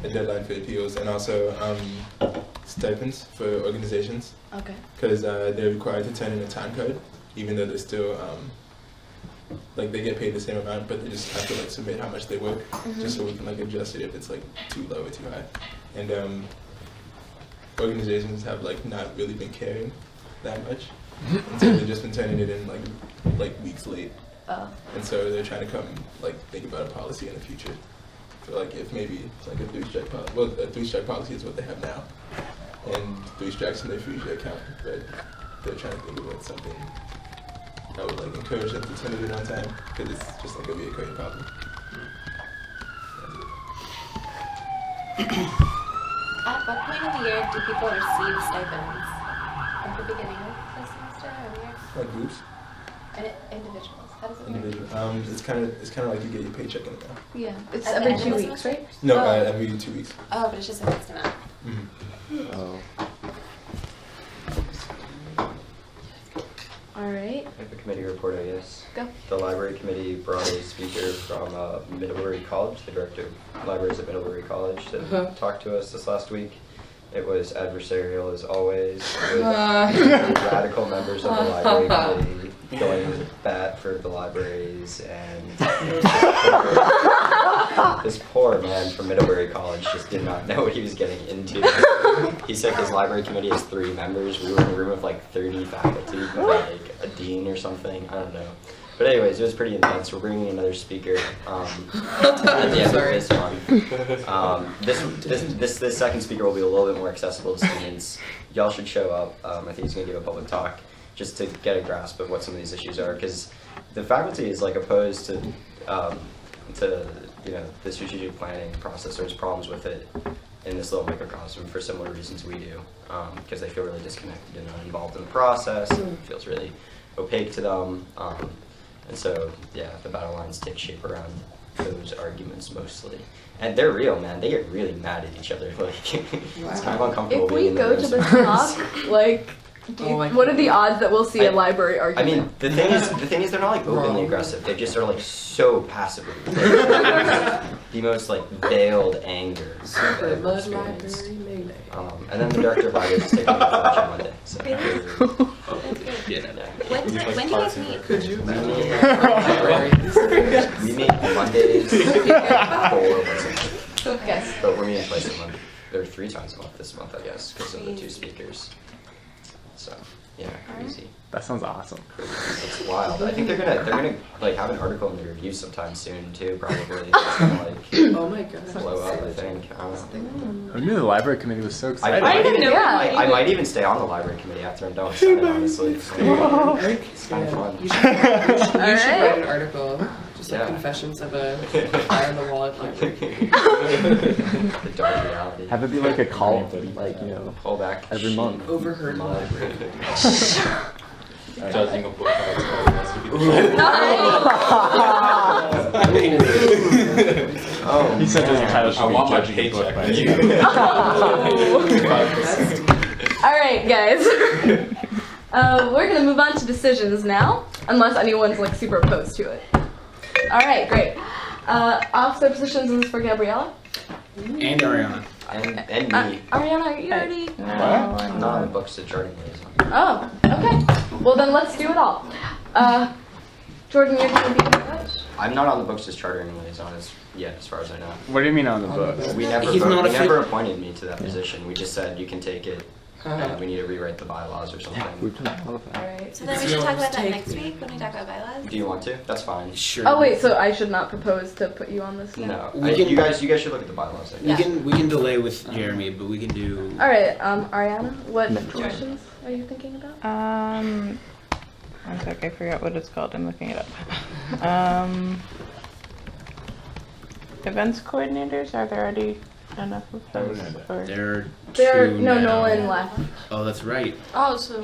deadline for appeals and also stipends for organizations. Okay. Because they're required to turn in a time card, even though they're still like they get paid the same amount, but they just have to like submit how much they work, just so we can like adjust it if it's like too low or too high. And organizations have like not really been caring that much, and so they've just been turning it in like weeks late. And so they're trying to come like think about a policy in the future. So like if maybe like a three-strike policy, well, a three-strike policy is what they have now, and 3 strikes and they freeze your account, but they're trying to think about something that would like encourage them to turn it in on time, because it's just like a reoccurring problem. At what point of the year do people receive stipends? At the beginning of the semester or the year? Like groups? Individuals. How does it work? Individual. It's kind of like you get your paycheck in the mail. Yeah. It's At the every end of 2 the weeks, semester? right? No, Oh. every 2 weeks. Oh, but it's just a fixed amount. Oh. All right. I have a committee report, I guess. Go. The library committee brought a speaker from Middlebury College, the director of libraries at Middlebury College, to talk to us this last week. It was adversarial as always, with radical members of the library committee going to bat for the libraries, and this poor man from Middlebury College just did not know what he was getting into. He said his library committee has 3 members. We were in a room of like 30 faculty, like a dean or something, I don't know. But anyways, it was pretty intense. We're bringing another speaker at the end of this month. This second speaker will be a little bit more accessible to students. Y'all should show up. I think he's going to give a public talk just to get a grasp of what some of these issues are, because the faculty is like opposed to the strategic planning process. There's problems with it in this little microcosm for similar reasons we do, because they feel really disconnected and not involved in the process. It feels really opaque to them. And so, yeah, the battle lines take shape around those arguments mostly. And they're real, man. They get really mad at each other. Like, it's kind of uncomfortable If being we in the go room to the sometimes. talk, like, what are the odds that we'll see a library I argument? mean, the thing is, they're not like openly aggressive. They just are like so passively. The most like veiled anger I've ever experienced. And then the director of libraries is taking lunch on Monday. So. When do you guys meet? Could you? We meet Mondays 4 once a month. Okay. But we're meeting twice a month. Or 3 times a month this month, I guess, because of the 2 speakers. So, yeah, crazy. That sounds awesome. It's wild. I think they're gonna like have an article in the review sometime soon too, probably. It's gonna, like, oh my god, blow up. I think. I don't know. I knew the library committee was so excited. I might even stay on the library committee after I'm done with it, honestly. It's kind of fun. You should write an article. Just like Yeah. confessions of a fire on the wall. The dark reality. Have it be like a cult, like, you know, Pull back. every month. Overheard library. Judging a book by its cover, that's what Oh, He said the title I should want be my judging a book by paycheck. its All right, guys. We're gonna move on to decisions now, unless anyone's like super opposed to it. All right, great. Officer positions is for Gabriella. And Ariana. And me. Ariana, are you already? No, I'm not on the books to charting liaison. Oh, okay. Well then, let's do it all. Jordan, you're gonna be in charge. I'm not on the books as chartering liaison yet, as far as I know. What do you mean on the books? We never, He's not we a never fit- appointed me to that position. We just said you can take it. We need to rewrite the bylaws or something. We've done all of All that. right. So then we should talk about that next week when we talk about bylaws. Do you want to? That's fine. Sure. Oh wait, so I should not propose to put you on this now? No, you guys should look at the bylaws. I guess. We can delay with Jeremy, but we can do. All right, Ariana, what positions are you thinking about? One sec, I forgot what it's called. I'm looking it up. Events coordinators. Are there already enough of those? Or? There There, two no, now. Nolan left. Oh, that's right. Oh, so.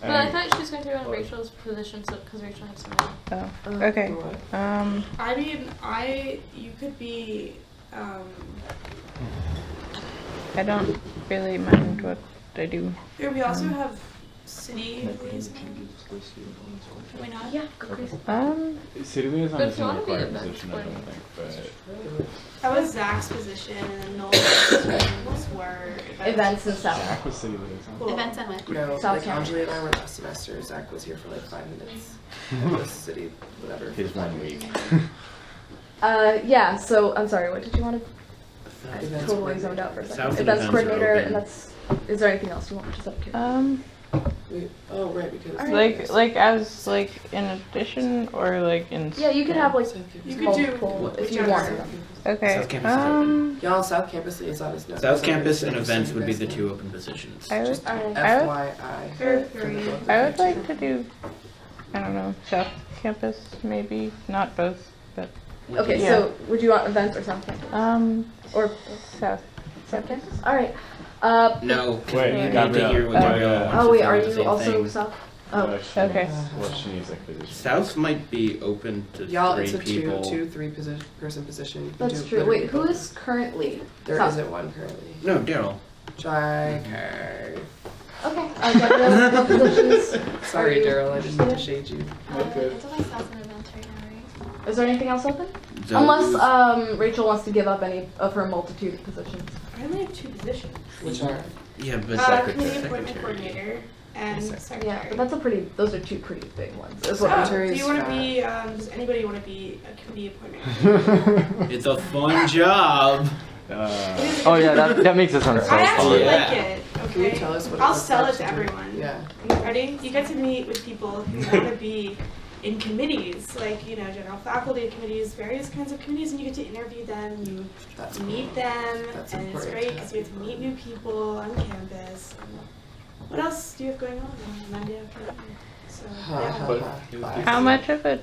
But I thought she was going to be on Rachel's position, so because Rachel had some. Oh, okay. I mean, you could be, I don't really mind what I do. here we also have city liaison. Can we not? Yeah, go crazy. City liaison But if isn't you a wanna be required events position, I don't think, but That was Zach's position, and then Nolan's positions were Events and stuff. Zach was city liaison. Cool. Events and what? No, South like Campus. Anjali and I were last semester. Zach was here for like 5 minutes. The city, whatever. His 1 week. Yeah. So I'm sorry. What did you want to? I Events totally coordinator. zoned out for a second. South and Events events are coordinator, open. and that's. Is there anything else you want? Just up here. Oh, right, because. Like as like in addition or like in. Yeah, you could have like You could do multiple if you whichever. wanted. Okay. South Campus is open. Y'all, South Campus liaison is not. South Campus and events would be the two open positions. I would. Just I would. FYI. There are 3. I would like to do. I don't know. South Campus, maybe not both, but. Okay, Yeah. so would you want events or South Campus? Or South. South Campus? All right. No. Wait, we need to Gabrielle. hear what Gabrielle wants Oh to wait, do are at the you same also thing. South? Oh, Okay. Well, she needs like position. South might be open to Y'all, 3 it's a people. three person position. You that's do true. literally Wait, who both. is currently? There South? isn't one currently. No, Daryl. Okay. Okay. Gabrielle, what positions? Sorry, are you Daryl, I didn't mean to interested shade you. It's only South and events right now, right? in? Is there anything else open? Those- Unless Rachel wants to give up any of her multitude of positions. I only have 2 positions. Which are? Yeah, but Committee appointment secretary. coordinator and secretary. Yeah, but that's a pretty. Those are 2 pretty big ones. Is what Oh, I'm Secretary do is you want to fat. be, does anybody want to be a committee appointment? It's a fun job. Oh yeah, that makes it sound so I actually fun. like it, Can you okay? tell us what I'll it sell it starts to to do? everyone. Yeah. Ready? You get to meet with people who want to be in committees, like, general faculty committees, various kinds of committees, and you get to interview them, you That's meet cool. them, That's and it's important great to because you get to meet new people on campus. What else do you have going on Monday afternoon? So, yeah. How much of a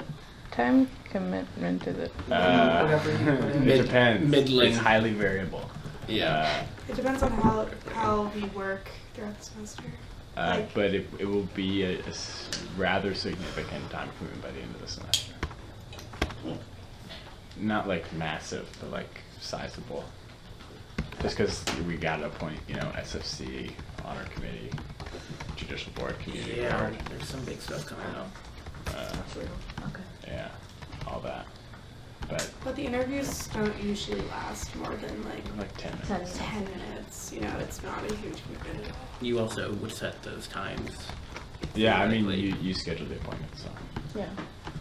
time commitment is it? Whatever you put in. It depends. Middling. It's highly variable. Yeah. It depends on how we work throughout the semester. But it will be a rather significant time commitment by the end of the semester. Not like massive, but like sizable. Just because we got to appoint, SFC, honor committee, judicial board, community Yeah, board. there's some big stuff coming up. Okay. Yeah, all that. But the interviews don't usually last more than Like 10 10 minutes. 10 minutes. It's not a huge commitment. You also would set those times. Yeah, I mean, you schedule the appointment, so. Yeah.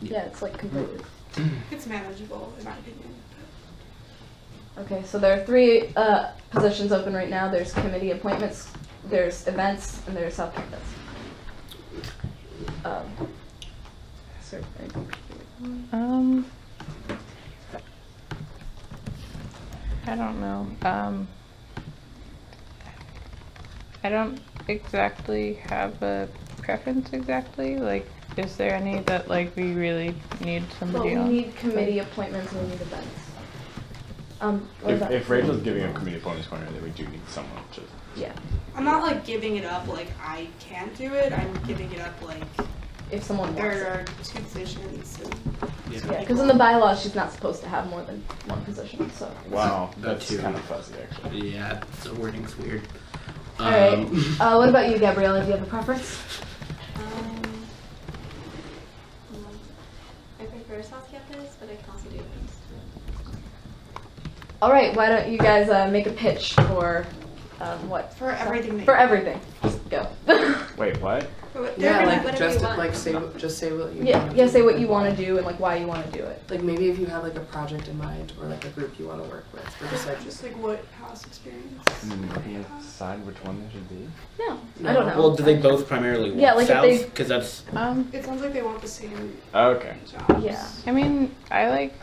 Yeah, it's like completely. It's manageable, in my opinion. Okay, so there are 3 positions open right now. There's committee appointments, there's events, and there's South Campus. So, I don't know. I don't exactly have a preference exactly. Like, is there any that like we really need Well, somebody we on? need committee appointments and we need events. What about- If Rachel's giving a committee appointments corner, then we do need someone to. Yeah. I'm not like giving it up like I can't do it. I'm giving it up like if someone wants there are 2 positions. And Yeah, because in the bylaws she's not supposed to have more than 1 position. So. Wow, that's Two. kind of fuzzy actually. Yeah, the wording's weird. All right. What about you, Gabriella? Do you have a preference? I prefer South Campus, but I can also do events. All right. Why don't you guys make a pitch for what? For everything. For everything. Just go. Wait, what? Yeah, like whatever just you want. like say just say what you Yeah. want. Yeah. Say what you want to do and like why you want to do it. Like maybe if you have like a project in mind or like a group you want to work with, or just like Just like what past experience. And then we decide which one there should be. No, I don't know. Well, do they both primarily want Yeah, like if South? they- Because that's It sounds like they want the same Okay. jobs. Yeah. I mean, I like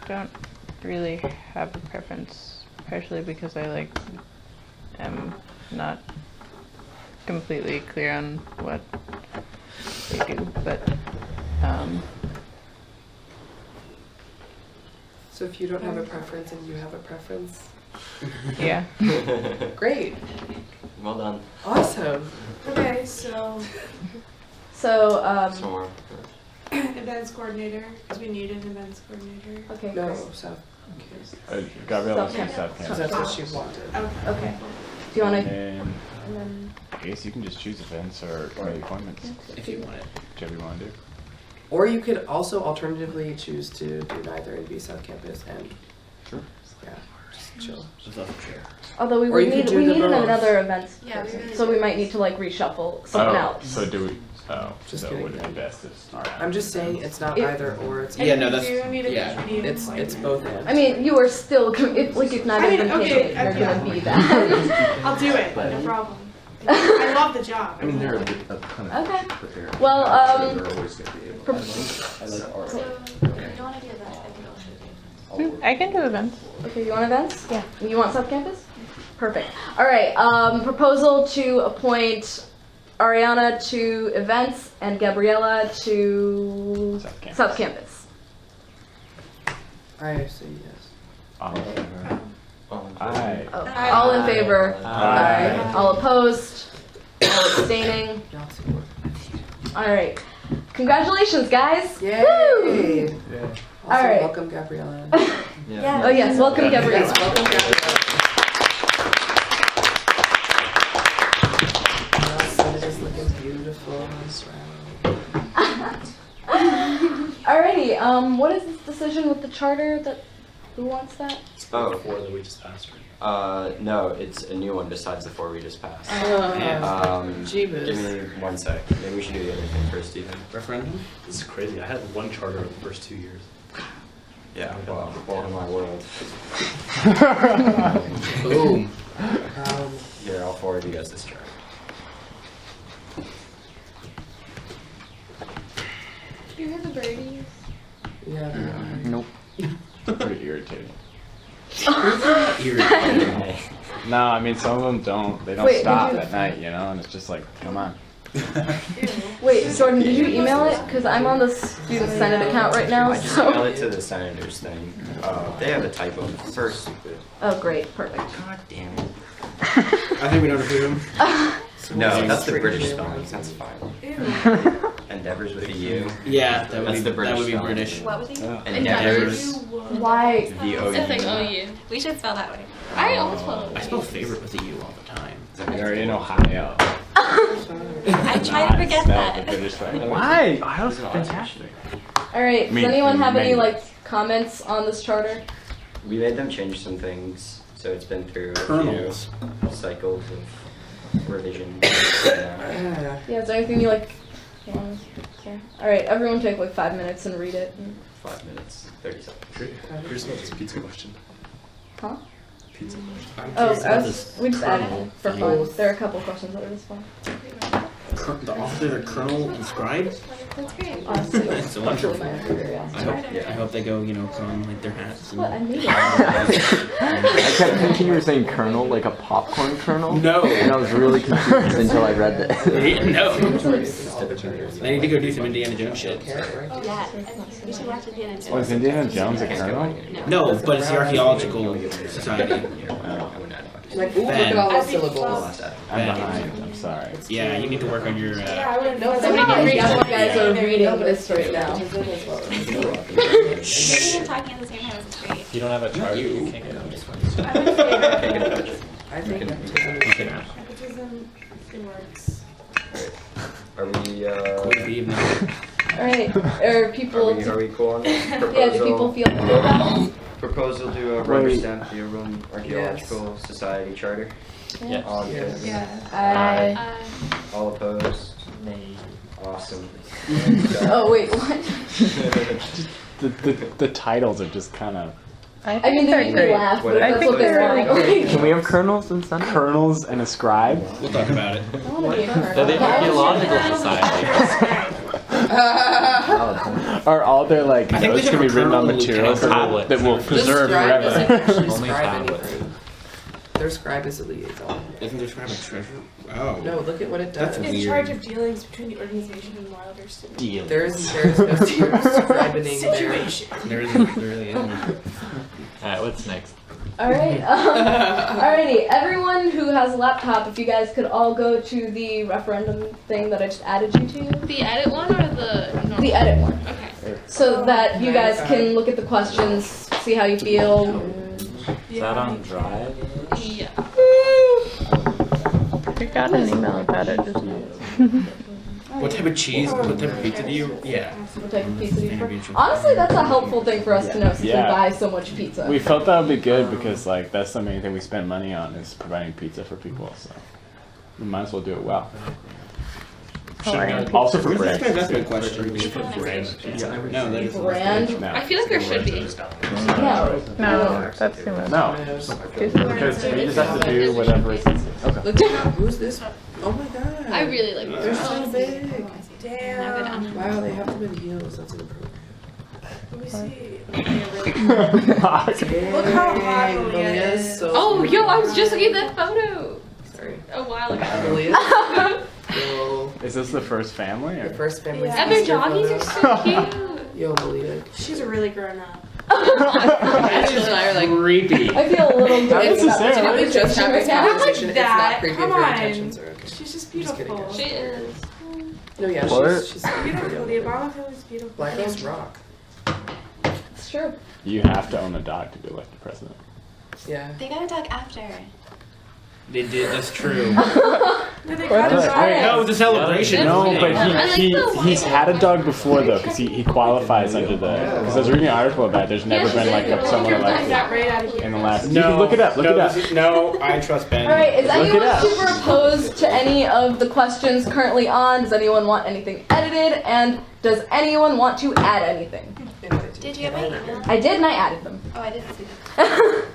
don't really have a preference, partially because I like am not completely clear on what they do, but so if you don't have a preference and you have a preference, yeah. great, Well done. awesome. Okay, so So Somewhere. events coordinator, because we need an events coordinator. okay. No, great. so Gabriella South says South Campus. that's what she wanted. Okay. Do you want to? And And then I guess you can just choose events or committee appointments. if you want it. Whichever you want to do. Or you could also alternatively choose to do neither and be South Campus and Sure. yeah, just chill. Just off the chair. Although we Or would you could need do them both. another events Yeah, we person, really so do. we might need to like reshuffle someone else. So do we? Oh, Just so kidding. would it be best if? I'm just saying it's not If- either or. It's Yeah, no, We that's do need a yeah. committee it's appointment. both and. I mean, you are still if neither I mean, of them okay, take it, you're yeah. gonna be that. I'll do it, no problem. I love the job. I mean, they're a ton of Okay. prepared. Well, they're always going to be able. pro- I like art. So, if you don't want to do events, I can also do I can do events. Okay, you want events? Yeah. You want South Campus? Perfect. All right. Proposal to appoint Ariana to events and Gabriella to South Campus. South Campus. I say yes. All in favor? Aye. Oh, all in favor? Aye. All opposed? All abstaining? All right. Congratulations, guys. Yay! Woo! Also, All right. welcome Gabriella. Yeah. Oh yes, welcome Gabriella. Yes, welcome Gabriella. It is looking beautiful this round. Alrighty. What is this decision with the charter? That who wants that? Oh, the 4 that we just passed. Right? No, it's a new one besides the 4 we just passed. Jeebus. Give me 1 sec. Maybe we should do the other thing first, Stephen. Referendum? This is crazy. I had 1 charter in the first 2 years. Yeah, well, welcome to my world. Boom. Here, I'll forward you guys this chart. Do you hear the birdies? Yeah. Nope. Pretty irritating. Irritating. No, I mean some of them don't. They don't Wait, did stop you- at night, you know, and it's just like, come on. Wait, Jordan, did you email it? Because I'm on the student senate account right now. I just So. emailed it to the senators thing. They have a typo. First stupid. Oh great, perfect. God damn it. I think we don't approve him. No, that's the British spelling. That's fine. Endeavors with a U. Yeah, that would That's be the British that would be spelling. British. What was he? Endeavors. Why? V-O-U. It's like OU. We should spell that way. I almost spelled I it. spell favorite with a U all the time. They're in Ohio. I try to forget Spelled the that. British way. Why? Ohio's fantastic. All right. I mean, Does anyone have any many like comments on this charter? We made them change some things, so it's been through a Kernels. few cycles of revision. Yeah. Yeah. Is there anything you like? Okay. All right. Everyone take like 5 minutes and read it. 5 minutes, 30 seconds. Here's this pizza question. Huh? Pizza question. Oh, This we just added kernel it for thing. fun. There are a couple questions that are just fun. The officers are colonel and scribe. That's great. Honestly, It's that's wonderful. really my curiosity. I hope they go, put on like their hats. And What I made it. I kept thinking you were saying kernel, like a popcorn kernel. No. And I was really confused until I read this. No. I need to go do some Indiana Jones shit. Yeah, you should watch Indiana Jones. Was Indiana Jones a kernel? No, but it's the Archaeological Society. Like, ooh, look at all those syllables. I'm behind. I'm sorry. Yeah, you need to work on your. Yeah, I wouldn't know. Somebody can read what you guys are reading this right now. Shh. Talking at the same time is great. If you don't have a chart, you can't get on this one. I think Nepotism, it works. Are we, Alright, are people... Are we cool on this? Yeah, do people feel cool about it? Proposal to rubber stamp the Oberlin Archaeological Society Charter. Yes. All in favor? Aye. All opposed? Nay. Awesome. Oh, wait, what? The titles are just kind of. I mean, they make me laugh, but that's what they want. Can we have kernels instead? Kernels and a scribe? We'll talk about it. I want to be a colonel. They're the Archaeological Society. Are all their like I think we notes should gonna be written on have a materials kernel that will preserve scribe doesn't forever? actually Only scribe tablet. anything. Their scribe is a liaison. Isn't there scribe a treasure? Oh. No, look at what it does. That's In weird. charge of dealings between the organization and Wilder students. There's no scribing there. Situation. There isn't. There really isn't. Alright, what's next? Alright, alrighty, everyone who has a laptop, if you guys could all go to the referendum thing that I just added you to. The edit one or the normal? The edit one. Okay. So that you guys can look at the questions, see how you feel. Is that on Drive? Yeah. We got an email about it just now. What type of cheese? What type of pizza do you? Yeah. What type of pizza do you prefer? Honestly, that's a helpful thing for us to know since we Yeah. buy so much pizza. We felt that would be good because like that's the main thing we spend money on is providing pizza for people. So we might as well do it well. Also for brand. That's a good question. No, that is. Brand? No. I feel like there should be. No, that's too much. No, because we just have to do whatever is. Okay. Look at who's this? Oh my god. I really like They're this. so big. Damn. Wow, they have them in heels. That's an improvement. Let me see. Look how hot Malia is. So Oh, yo, I was just looking at that photo sorry. a while ago. Malia. Yo, Is this the first family? Or? the first family. And their doggies are so cute. Yo, Malia. She's really grown up. Angela and I are like Creepy. I feel a little How dirty did about this we just have this right now. conversation? It's not That. creepy if Come your on. intentions are okay. She's just kidding, beautiful. guys. She is. No, yeah, What? she's Beautiful. The Obama family's beautiful. Black girls rock. It's true. You have to own a dog to be elected president. Yeah. They got a dog after. They did. That's true. No, they got a dog. No, it's a celebration. No, but I like the he's had a dog before though, because he qualifies under the. Because I was reading an article about it. There's never been like someone Got elected right out of here. in the last. No, You can look it up. Look it up. No, I trust Ben. Alright, is Look it anyone up. super opposed to any of the questions currently on? Does anyone want anything edited? And does anyone want to add anything? Did you have my email? I did and I added them. Oh, I didn't see that.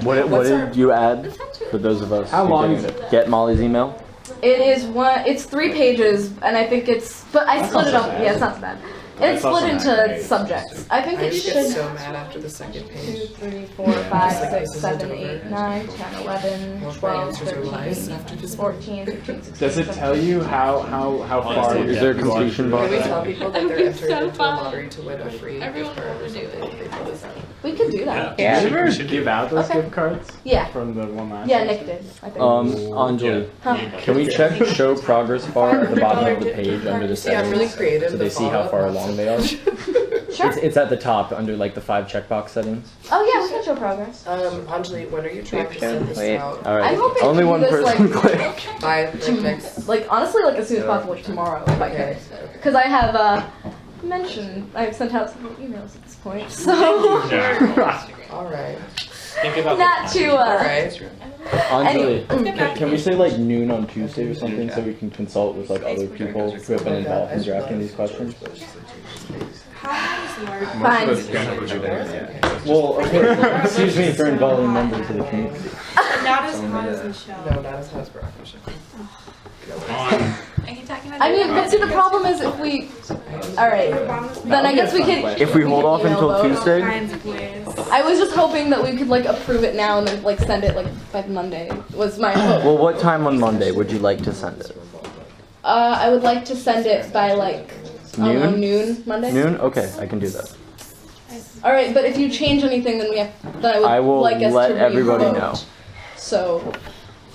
What did you add for those of us How who long didn't is it? get Molly's email? It's 3 pages, and I think but I split it up. Yeah, it's not so bad. And it's That's split also not into great. subjects. I think I it just should. get so mad after the second 2, page. 3, 4, 5, 6, 7, 8, 9, 10, 11, Well, 12, answers are lies 13, after this 14, 15, 16, Does it 17. tell you how far? Is there a completion bar? Can we tell people that they're It's entered so into a fun. lottery to win a free Everyone gift card or will do something? it. They fill this out. We could do that. Yeah. Did you ever give out those Okay. gift cards Yeah. from the one last? Yeah, Nick did, I think. Anjali, Huh. can we check show progress bar at the bottom of the page under the Yeah, I'm really settings creative. so they The see how far follow-up along they are? Sure. It's at the top under like the 5 checkbox settings. Oh yeah, we can show progress. Anjali, when are you trying to send this Wait. out? All right, I'm hoping only to do one this, person like, click. By like next. Like honestly, like as soon as possible, like tomorrow, if I Okay. could. Because I have I've sent out several emails at this point, so All right. Think about not to All right. Anjali, can we say like noon on Tuesday or something so we can consult with like other people who have been involved in drafting these questions? How does it work? Fine. Well, okay, excuse me for involving members of the community. Not as hot as Michelle. No, not as hot as Barack Michelle. Are you talking about I mean, but see, the problem is if we. All right, then I guess we could. If we hold off until All Tuesday, kinds of ways. I was just hoping that we could like approve it now and then like send it like by Monday. Was my hope. Well, what time on Monday would you like to send it? I would like to send it by like noon Monday. Noon? Okay, I can do that. All right, but if you change anything, then then I will like us let to everybody re-vote. know. So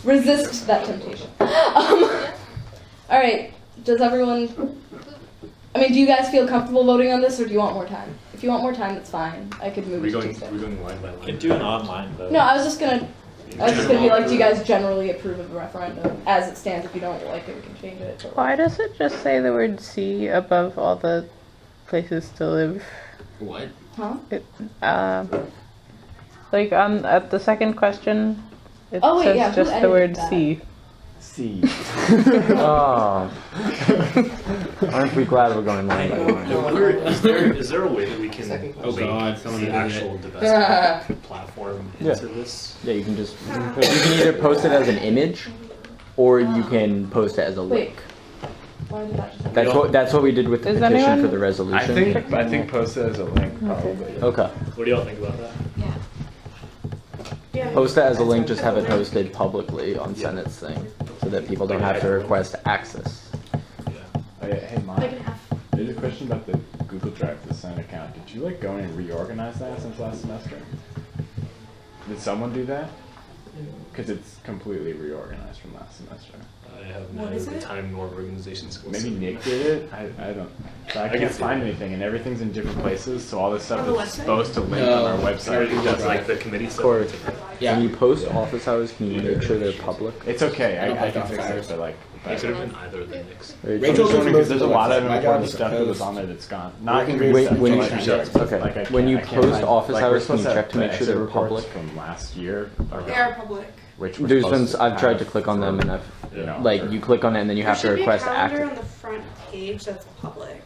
resist that temptation. All right. Does everyone? I mean, do you guys feel comfortable voting on this, or do you want more time? If you want more time, that's fine. I could move it to Tuesday. We're going line by line. You can do an online vote. No, I was just gonna be like, do you guys generally approve of the referendum as it stands? If you don't like it, we can change it. Why does it just say the word C above all the places to live? What? Huh? Like at the second question, it Oh, wait, says yeah, who just the edited word that? C. C. Oh. Aren't we glad we're going line by line? Is there a way that we can link the actual divestment platform into this? Yeah, you can just you can either post it as an image, or you can post it as a link. Why did that just That's what we did with the Is petition anyone- for the resolution. I think post it as a link probably. Okay. What do y'all think about that? Post it as a link, just have it posted publicly on Senate's thing, so that people don't have to request access. Oh, yeah, hey, Mom. There's a question about the Google Drive for the Senate account. Did you like go in and reorganize that since last semester? Did someone do that? Because it's completely reorganized from last semester. I have neither the time nor organization skills. Maybe Nick did it. I don't. So I can't find anything, and everything's in different places. So all this stuff is supposed to link on our website. That's like the committee stuff. Or, when you post office hours, can you make sure they're public? It's okay. I can fix it, but like. It could have been either of the Nicks. Rachel's because there's a lot of My job important is to stuff that was post. on there that's gone. Not When when you post office hours, can you check to make sure they're public? From last year. They are public. Which we're There's supposed been to I've tried have to click on them and I've you know, like you click on it and then you have to request There should be a calendar access. on the front page that's public.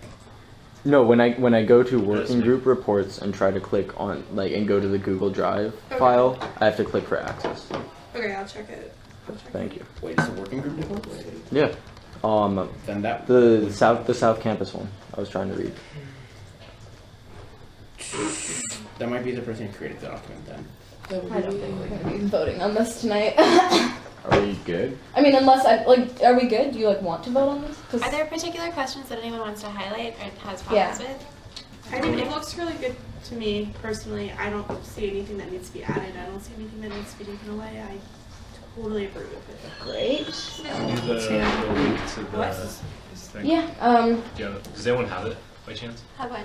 No, when I go to working group reports and try to click on like and go to the Google Drive file, I have to click for access. Okay, I'll check it. Thank you. Wait, it's a working group report? Yeah. Then that the South Campus one. I was trying to read. That might be the person who created the document then. I don't think we're gonna be voting on this tonight. Are we good? I mean, unless are we good? Do you like want to vote on this? 'Cause Are there particular questions that anyone wants to highlight or has Yeah. problems with? I mean, it looks really good to me personally. I don't see anything that needs to be added. I don't see anything that needs to be taken away. I totally agree with it. Great. The link to the this thing. Yeah. Does anyone have it by chance? Have what?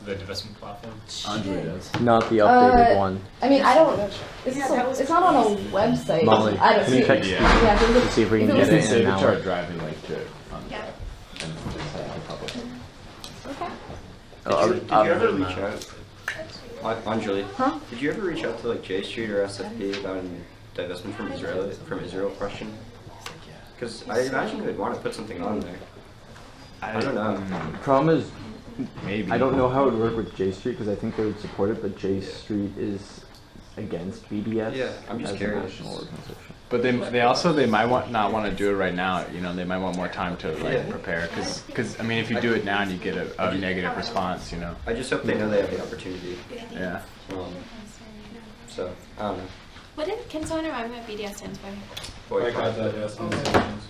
The divestment platform? Andre does. Not the updated one. I mean, I don't. It's not on a website. Molly, I don't can you see. check Yeah, to see if we can get it in Save an it to our hour? driving link to Yeah. and just have it public. Okay. Did you ever reach out? Anjali, Huh? did you ever reach out to like J Street or SFP about an divestment from Israel question? Because I imagine you would want to put something on there. I don't know. Problem is, maybe I don't know how it would work with J Street because I think they would support it, but J Street is against BDS. Yeah, I'm just as curious. a national organization. But they might not want to do it right now. You know, they might want more time to like prepare. Because I mean, if you do it now and you get a negative response, you know. I just hope they know they have the opportunity. Yeah. So I don't know. Can someone remind me what BDS stands for? Boycott, divest, organizations.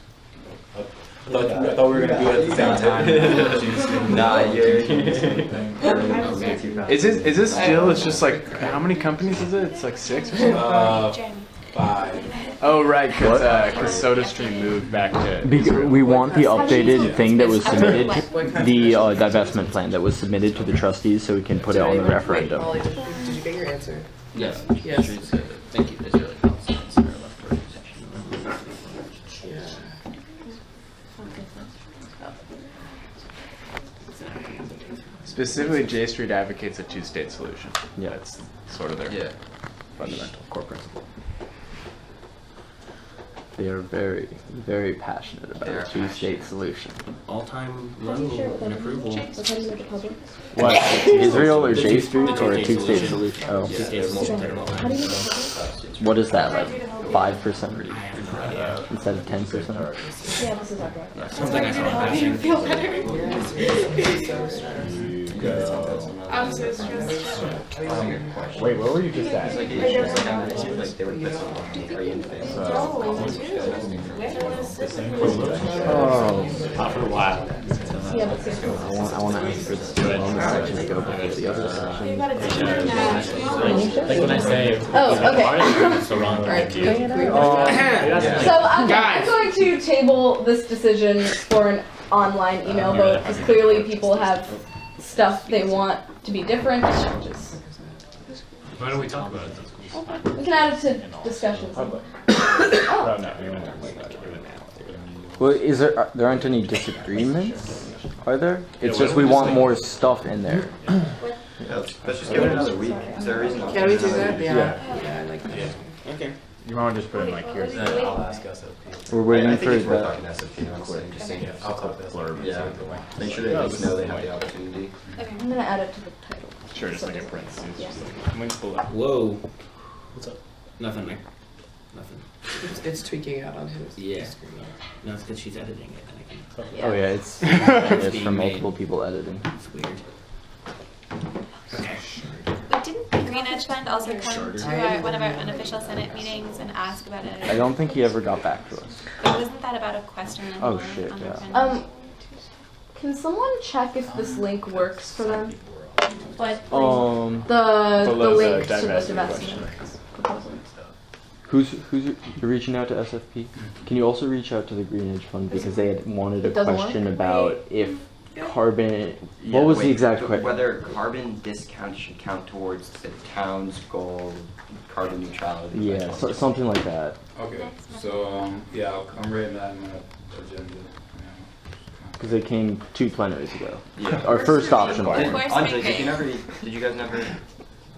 I thought we were gonna do it at the same time. Nah, Is this still? It's just like how many companies is it? It's like 6 or something. 5. Oh right, because SodaStream moved back to. We want the updated thing that was submitted, the divestment plan that was submitted to the trustees, so we can put it on the referendum. Molly, did you get your answer? Yes. Yes. Thank you, Israeli Palestinians and our left organization. Specifically, J Street advocates a two-state solution. Yeah. That's sort of their fundamental core principle. They are very, very passionate about a two-state solution. All-time low in approval. What? Israel or J Street or a two-state solution? Oh. What is that, like 5% instead of 10%? Yeah, this is our drive. Something I saw in passing. So it's just. Wait, where were you just at? Like, they would put something, are you in phase? Not for a while. I want to ask for the student bonus section to go before the other section. Like when I say, Oh, it's the wrong All right. idea. So I'm going to table this decision for an online email vote because clearly people have stuff they want to be different. Why don't we talk about it? We can add it to discussions. Well, there aren't any disagreements, are there? It's just we want more stuff in there. Let's just give it another week. Is there a reason? Can we do that? Yeah. Yeah, I like that. Okay. You might want to just put in like here's I'll ask SFP. We're waiting I think for it's worth that. talking to SFP, honestly. Just saying, I'll talk to SFP. yeah. Make sure they at least know they have the opportunity. I'm going to add it to the title. Sure, just like a parentheses. Yeah. Just like, links below. Whoa. What's up? Nothing, Mike. Nothing. It's tweaking out on his Yeah. screen. No, it's because she's editing it. And I can... Oh yeah, it's being from made. multiple people editing. It's weird. Okay. But didn't the Green Edge Fund also come to one of our unofficial Senate meetings and ask about it? I don't think he ever got back to us. But wasn't that about a question? Oh shit, on the yeah. front? Can someone check if this link works for them? What? The Below the link to the divestment divestment proposal. Who's you're reaching out to SFP? Can you also reach out to the Green Edge Fund because they had wanted a It doesn't question work? about if carbon. Yeah, What was the wait, exact question? Whether carbon discount should count towards the town's goal, carbon neutrality. by Yeah, 2020. something like that. Okay, so, yeah, I'm writing that in my agenda. Because they came 2 plenaries ago. Yeah. Our first option. Did, Of course, Andre, make did you guys never,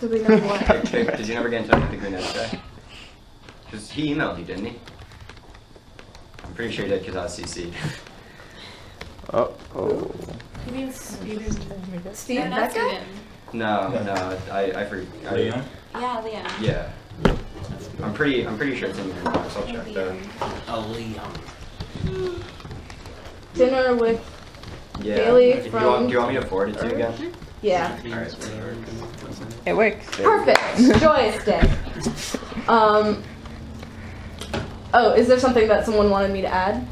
Did we know what? did you never get in touch with the Green Edge guy? Because he emailed you, didn't he? I'm pretty sure he did because I was CC'd. Oh. You mean Steve? Steve, No, not that guy? Steven. No, I forget. Liam? Yeah, Liam. Yeah. I'm pretty sure it's in your inbox. I'll check though. Oh, Liam. Dinner with Yeah. Bailey do you from. want me to forward it to you again? Yeah. Alright. It works. Perfect. Joyous day. Oh, is there something that someone wanted me to add?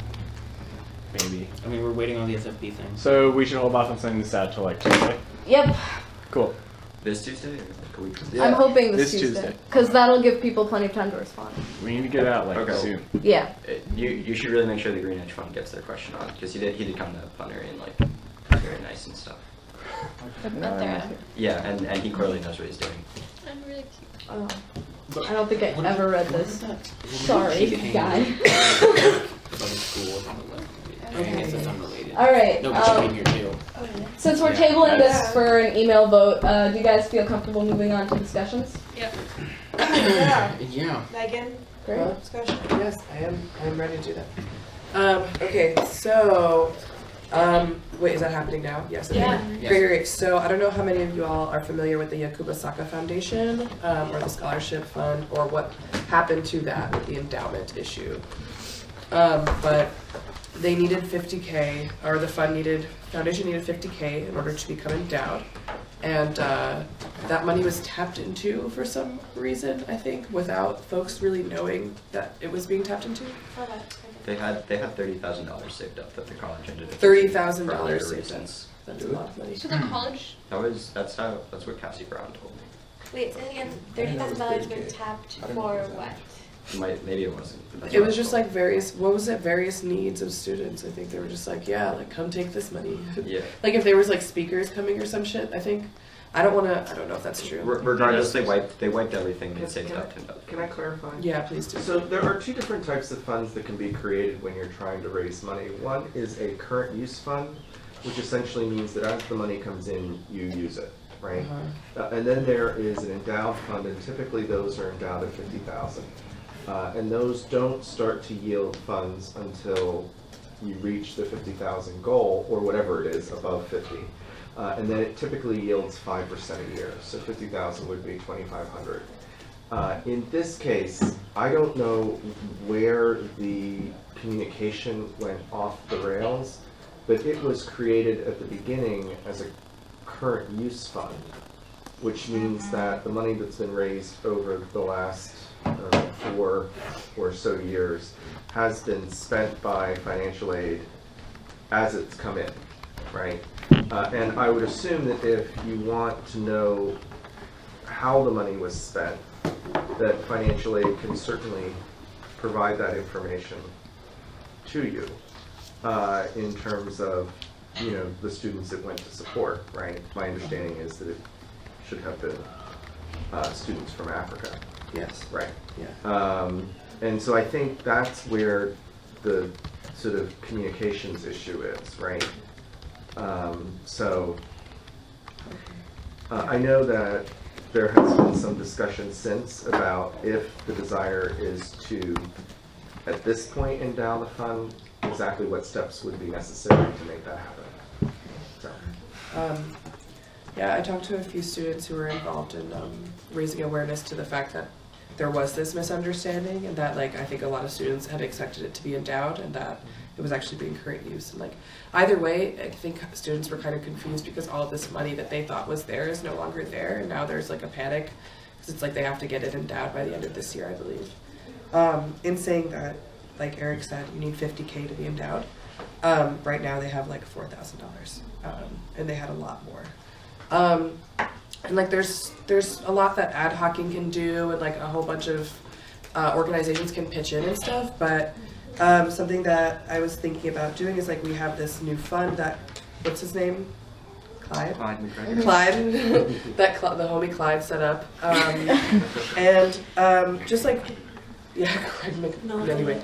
Maybe. I mean, we're waiting on the SFP thing. So we should hold off on sending this out till like Tuesday. Yep. Cool. This Tuesday or like a week from I'm hoping this Tuesday. Tuesday. Because that'll give people plenty of time to respond. We need to get it out like Okay. soon. Yeah. You should really make sure the Green Edge Fund gets their question on because he did come to Plenary and like very nice and stuff. Not there. Yeah, and he clearly knows what he's doing. I'm really cute. Oh. I don't think I ever read this. Sorry, guy. All right. No, but she came here too. Since we're tabling this for an email vote, do you guys feel comfortable moving on to discussions? Yep. Yeah. Yeah. Megan? Great. Discussion? Yes, I am ready to do that. Okay, so, wait, is that happening now? Yes. Okay. Yeah. Great. So I don't know how many of you all are familiar with the Yakuba Saka Foundation, or the scholarship fund, or what happened to that with the endowment issue. But they needed 50K, or the foundation needed 50K in order to become endowed. And that money was tapped into for some reason, I think, without folks really knowing that it was being tapped into. They had $30,000 saved up that the college ended up $30,000 for other saved up. reasons. That's a lot of money. To the college? That's what Cassie Brown told me. Wait, say again. $30,000 was tapped for what? Maybe it wasn't. but that's It what was I just told like various needs of students. I think they were just like, yeah, like come take this money. Yeah. Like if there was like speakers coming or some shit, I think. I don't know if that's true. Regardless, they wiped everything and saved up $10. Can I clarify? Yeah, please do. So there are 2 different types of funds that can be created when you're trying to raise money. One is a current use fund, which essentially means that as the money comes in, you use it, right? And then there is an endowed fund, and typically those are endowed at $50,000. And those don't start to yield funds until you reach the 50,000 goal, or whatever it is, above 50. And then it typically yields 5% a year. So 50,000 would be 2,500. In this case, I don't know where the communication went off the rails, but it was created at the beginning as a current use fund, which means that the money that's been raised over the last 4 or so years has been spent by financial aid as it's come in, right? And I would assume that if you want to know how the money was spent, that financial aid can certainly provide that information to you in terms of, you know, the students it went to support, right? My understanding is that it should have been students from Africa. Yes. Right. Yeah. And so I think that's where the sort of communications issue is, right? I know that there has been some discussion since about if the desire is to, at this point, endow the fund, exactly what steps would be necessary to make that happen. So. Yeah, I talked to a few students who were involved in raising awareness to the fact that there was this misunderstanding, and that, like, I think a lot of students had expected it to be endowed and that it was actually being current use. And, like, either way, I think students were kind of confused because all of this money that they thought was there is no longer there, and now there's, like, a panic because it's like they have to get it endowed by the end of this year, I believe. In saying that, like Eric said, you need $50K to be endowed. Right now they have like $4,000, and they had a lot more. And like there's a lot that ad hocing can do, and like a whole bunch of organizations can pitch in and stuff, but something that I was thinking about doing is, like, we have this new fund that, what's his name? Clyde? Clyde. That the homie Clyde set up. And just like, yeah, anyway,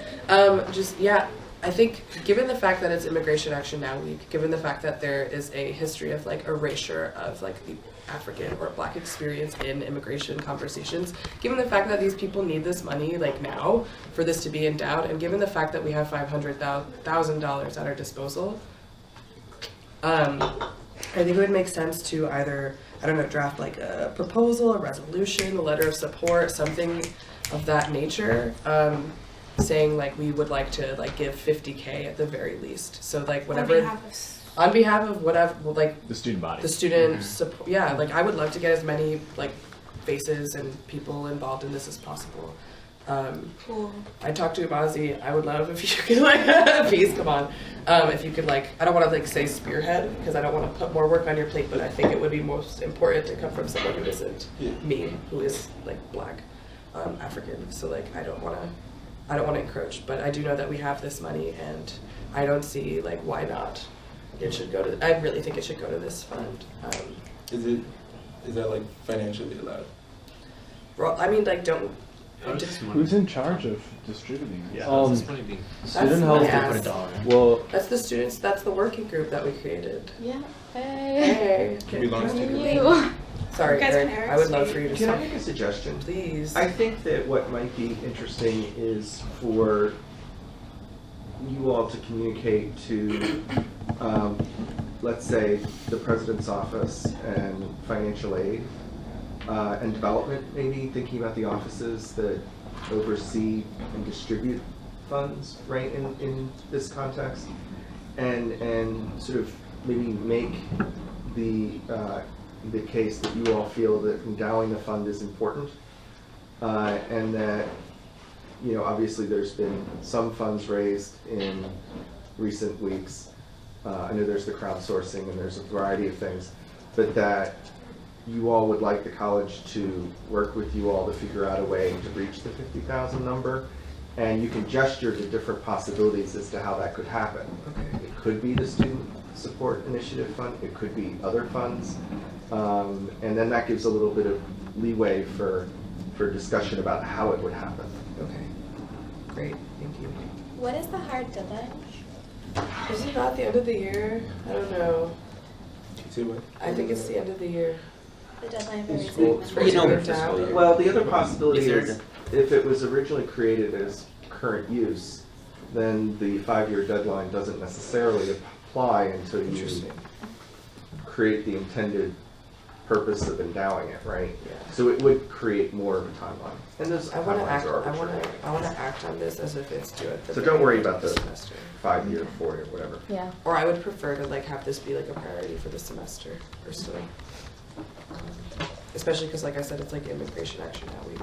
just, yeah, I think given the fact that it's Immigration Action Now Week, given the fact that there is a history of like erasure of like the African or Black experience in immigration conversations, given the fact that these people need this money like now for this to be endowed, and given the fact that we have $500,000 at our disposal, I think it would make sense to either, I don't know, draft like a proposal, a resolution, a letter of support, something of that nature, saying like we would like to like give $50K at the very least. So like whatever, on behalf of whatever, like the student body, the student support. Yeah, like I would love to get as many like faces and people involved in this as possible. Cool. I talked to Abazi. I would love if you could like, please come on. If you could like, I don't want to like say spearhead because I don't want to put more work on your plate, but I think it would be most important to come from someone who isn't me, who is like Black, African. So like, I don't want to encroach, but I do know that we have this money, and I don't see like why not. It should go to. I really think it should go to this fund. Is that like financially allowed? Well, I mean, like, don't. Who's in charge of distributing it? Yeah, student health. Well, that's the students. That's the working group that we created. Yeah. Hey. It belongs to you. Sorry, Eric. I would love for you to. Can I make a suggestion? Please. I think that what might be interesting is for you all to communicate to, let's say, the president's office and financial aid. And development, maybe thinking about the offices that oversee and distribute funds, right, in this context, and sort of maybe make the case that you all feel that endowing the fund is important, and that, you know, obviously there's been some funds raised in recent weeks. I know there's the crowdsourcing and there's a variety of things, but that you all would like the college to work with you all to figure out a way to reach the 50,000 number, and you can gesture to different possibilities as to how that could happen. Okay. It could be the Student Support Initiative Fund, it could be other funds, and then that gives a little bit of leeway for discussion about how it would happen. Okay, great, thank you. What is the hard deadline? Is it not the end of the year? I don't know. I think it's the end of the year. The deadline for raising. Well, the other possibility is if it was originally created as current use, then the 5-year deadline doesn't necessarily apply until you create the intended purpose of endowing it, right? Yeah. So it would create more of a timeline. And those I want timelines are to arbitrary. I want to to act on this as if it's due at the So don't worry about the semester. 5-year, 4-year, whatever. Yeah. Or I would prefer to like have this be like a priority for the semester, personally. Especially because, like I said, it's like Immigration Action Now Week.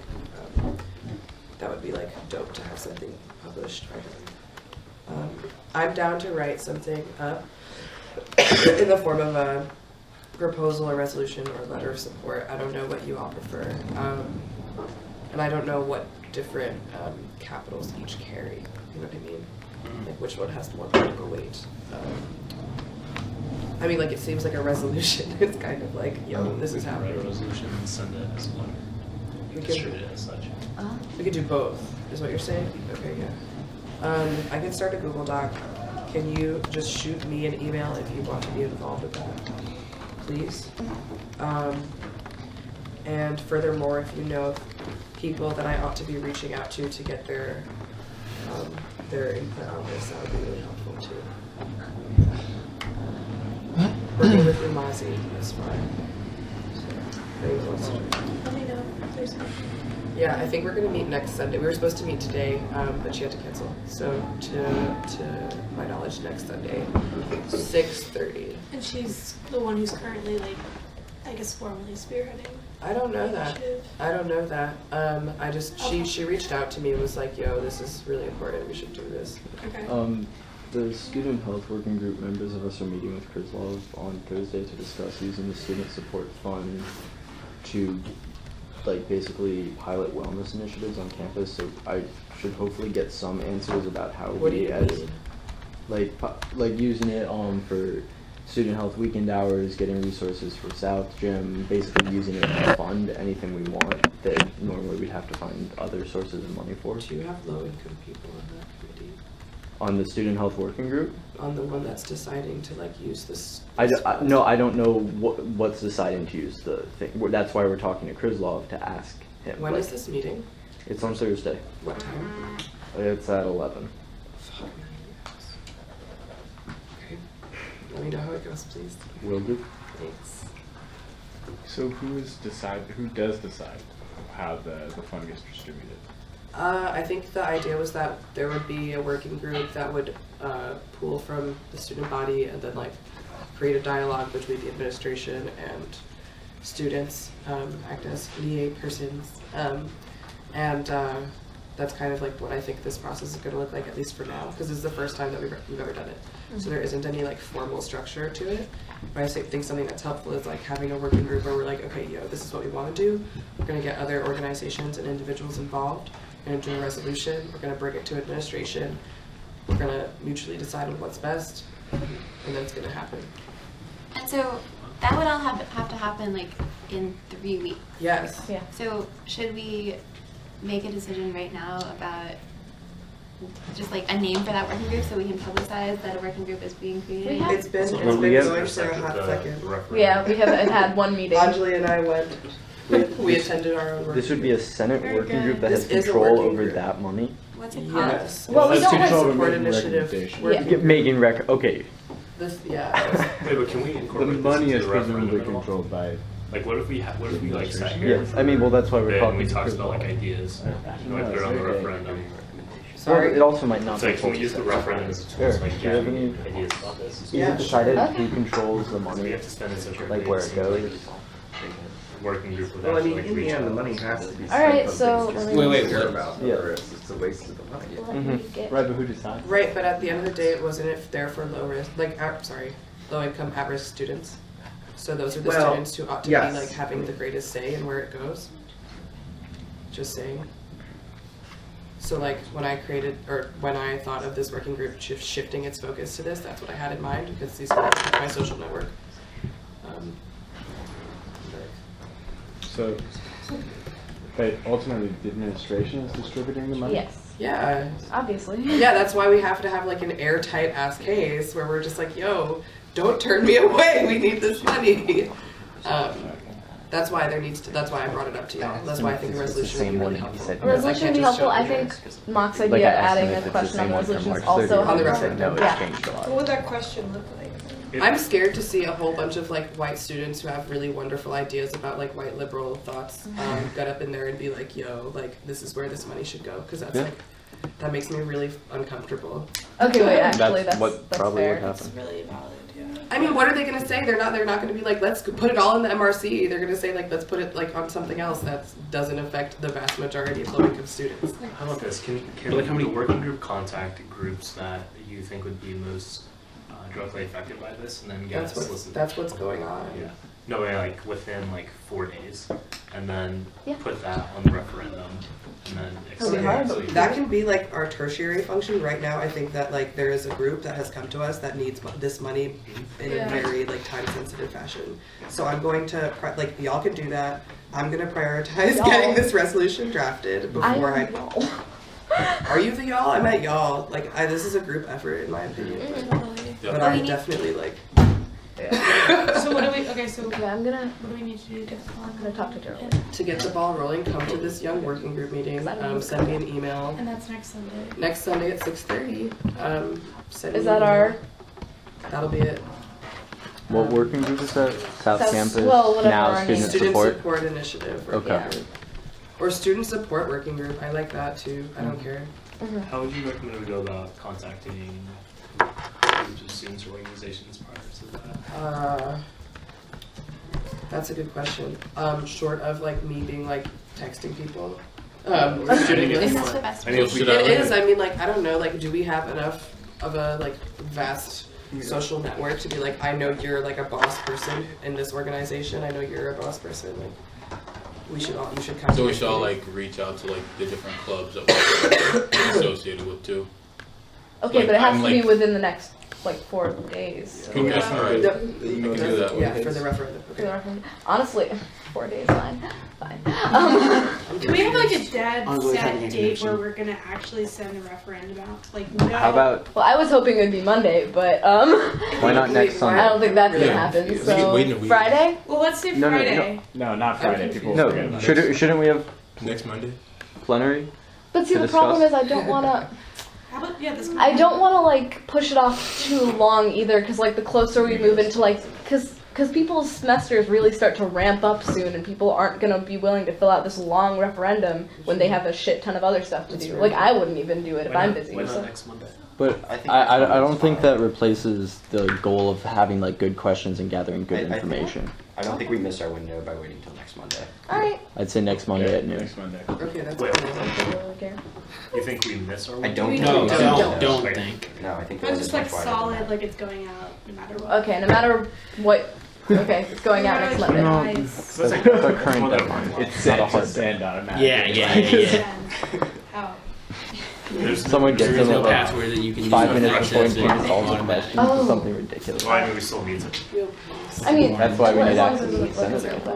That would be like dope to have something published by them. I'm down to write something up in the form of a proposal or resolution or letter of support. I don't know what you all prefer. And I don't know what different capitals each carry. You know what I mean? Like which one has more political weight. I mean, like it seems like a resolution. It's kind of like, yo, this is happening. Write a resolution and send it as a letter. We Distribute it as such. We could do both, is what you're saying? Okay, yeah. I can start a Google Doc. Can you just shoot me an email if you want to be involved with that, please? And furthermore, if you know people that I ought to be reaching out to get their input on this, that would be really helpful too. Working with Umazi is fine. Let me know if there's anything. Yeah, I think we're gonna meet next Sunday. We were supposed to meet today, but she had to cancel. So to my knowledge, next Sunday, 6:30. And she's the one who's currently, like, I guess formally spearheading. I don't know that. I don't know that. I just she reached out to me and was like, "Yo, this is really important. We should do this." Okay. The student health working group members of us are meeting with Krizlov on Thursday to discuss using the student support fund to like basically pilot wellness initiatives on campus. So I should hopefully get some answers about how What do you mean? like using it for student health weekend hours, getting resources for South Gym, basically using it to fund anything we want that normally we'd have to find other sources of money for. Do you have low-income people on that committee? On the student health working group? On the one that's deciding to like use this. No, I don't know what's deciding to use the thing. That's why we're talking to Krizlov to ask him. When is this meeting? It's on Thursday. What time? It's at 11. Fuck. Okay. Let me know how it goes, please. Will do. Thanks. So who does decide how the fund gets distributed? I think the idea was that there would be a working group that would pool from the student body and then like create a dialogue between the administration and students, act as liaison persons, and that's kind of like what I think this process is going to look like, at least for now, because this is the first time that we've ever done it. So there isn't any like formal structure to it. But I think something that's helpful is like having a working group where we're like, okay, yo, this is what we want to do. We're going to get other organizations and individuals involved. We're going to do a resolution. We're going to bring it to administration. We're going to mutually decide on what's best, and then it's going to happen. And so that would all have to happen like in 3 weeks. Yes. Yeah. So should we make a decision right now about just like a name for that working group so we can publicize that a working group is being created? We have- It's been Well, we have- going for a hot second. Yeah, we have had one meeting. Anjali and I went. We attended our own working This would be a Senate Very working group that This has is a control working over group. that money. What's it called? Yes. Well, we Let's don't control like the support making initiative. recommendation. Working Making okay. This, yeah. Wait, but can we The incorporate money this is into the referendum presumably at all? controlled by. Like, what if we like sat here? Yes, I mean, well, that's why we're and talking. we to talked about Krizlov. like ideas. And we put it on the referendum. Well, it also might not So be. like, can we use the referendum as a tool Sure. to like Do you have get any? ideas about this? Is it decided who controls the We money? have to spend it such a Like where it goes? working group would Well, I actually mean, like in reach the end, the out. money has to be All spent right, on so things let me- we care about. Yeah. Otherwise, it's a waste of the money. Let me get- Right, but who decides? Right, but at the end of the day, it wasn't it there for low risk, like, low income, at risk students. So those are the Well, students who ought to yes. be like having the greatest say in where it goes. Just saying. So like when I thought of this working group shifting its focus to this, that's what I had in mind, because these are my social network. So, but ultimately, the administration is distributing the money? Yes. Yeah. Obviously. Yeah, that's why we have to have like an airtight ass case where we're just like, yo, don't turn me away. We need this money. That's why that's why I brought it up to y'all. That's why I think a resolution would be really helpful. A resolution would be helpful. I think Mock's idea adding a question on the resolution is also On the helpful. referendum. Yeah. What would that question look like? I'm scared to see a whole bunch of like white students who have really wonderful ideas about like white liberal thoughts get up in there and be like, yo, like this is where this money should go, because that's Yeah. like that makes me really uncomfortable. Okay, wait, actually, That's what that's probably fair. would happen. Really valid, yeah. I mean, what are they going to say? They're not going to be like, let's put it all in the MRC. They're going to say like, let's put it like on something else that doesn't affect the vast majority of low-income students. How about this? Can Like how many- the working group contact groups that you think would be most directly affected by this, and then get us to listen? That's what's going on. Yeah. No, I mean, like within like 4 days, and then Yeah. put that on the referendum, and then extend it. So you That can be like our tertiary function. Right now, I think that like there is a group that has come to us that needs this money in Yeah. a very like time-sensitive fashion. So I'm going to like y'all can do that. I'm going to prioritize Y'all. getting this resolution drafted before I. Are you the y'all? I meant y'all. Like this is a group effort in my opinion. But I definitely like. So what do we? Okay, so Okay, I'm gonna. what do we need to do? I'm gonna talk to Gerald. To get the ball rolling, come to this young working group meeting. Send me an email. And that's next Sunday. Next Sunday at 6:30. Send Is me an that our? email. That'll be it. What working group is that? South Campus. well, whatever Now our student Student support. support initiative. Okay. Yeah. Or student support working group. I like that too. I don't care. How would you recommend we go about contacting groups of students or organizations prior to that? That's a good question. Short of like me being like texting people. I think Is it's that fun. the best I mean, if we It is. I mean, like I don't know. Like, do we have enough of a like vast social network to be like, I know you're like a boss person in this organization. I know you're a boss person. Like, you should come. So to we this should all meeting. like reach out to like the different clubs that we're associated with too. Okay, Like, but it has I'm, to be like- within the next like 4 days. Can we just Yep. you can do that. Yeah, for the referendum. For the referendum. Honestly, 4 days, fine. Can we have like a dead I'm really having set a date connection. where we're gonna actually send the referendum out? Like no. How about Well, I was hoping it would be Monday, but why not next Sunday? I don't think that's gonna Yeah. happen. Yeah. So Wait a week. Friday? Well, let's do No, no, no. Friday. No, not Friday. People will forget No, about it. shouldn't we have Next Monday. plenary? But see, To the problem discuss? is I don't wanna. How about this? I don't want to like push it off too long either, because like the closer we move into like, because people's semesters really start to ramp up soon, and people aren't gonna be willing to fill out this long referendum when they have a shit ton of other stuff to do. Like I wouldn't even do it if I'm busy. Why not So. next Monday? But I think I don't think that replaces the goal of having like good questions and gathering good I think- information. I don't think we miss our window by waiting till next Monday. All right. I'd say next Monday at noon. Next Monday. Okay, that's Wait. cool. I don't really care. You think we miss our I window? don't We think don't. we Don't. Don't Wait. think. No, I think But that just is like much wider than solid, that. like it's going out no matter what. Okay, no matter what. Okay, it's going out next Monday. No, Nice. that's the current deadline. It's not a not hard send deadline. automatically. Yeah. How? Someone gets There's in no like password that you can 5 use. minutes before Process you it can solve the automatically. question. Oh. Something ridiculous. Well, I mean, we still need it. I mean, That's why we as need long as access it to doesn't the look Senate. like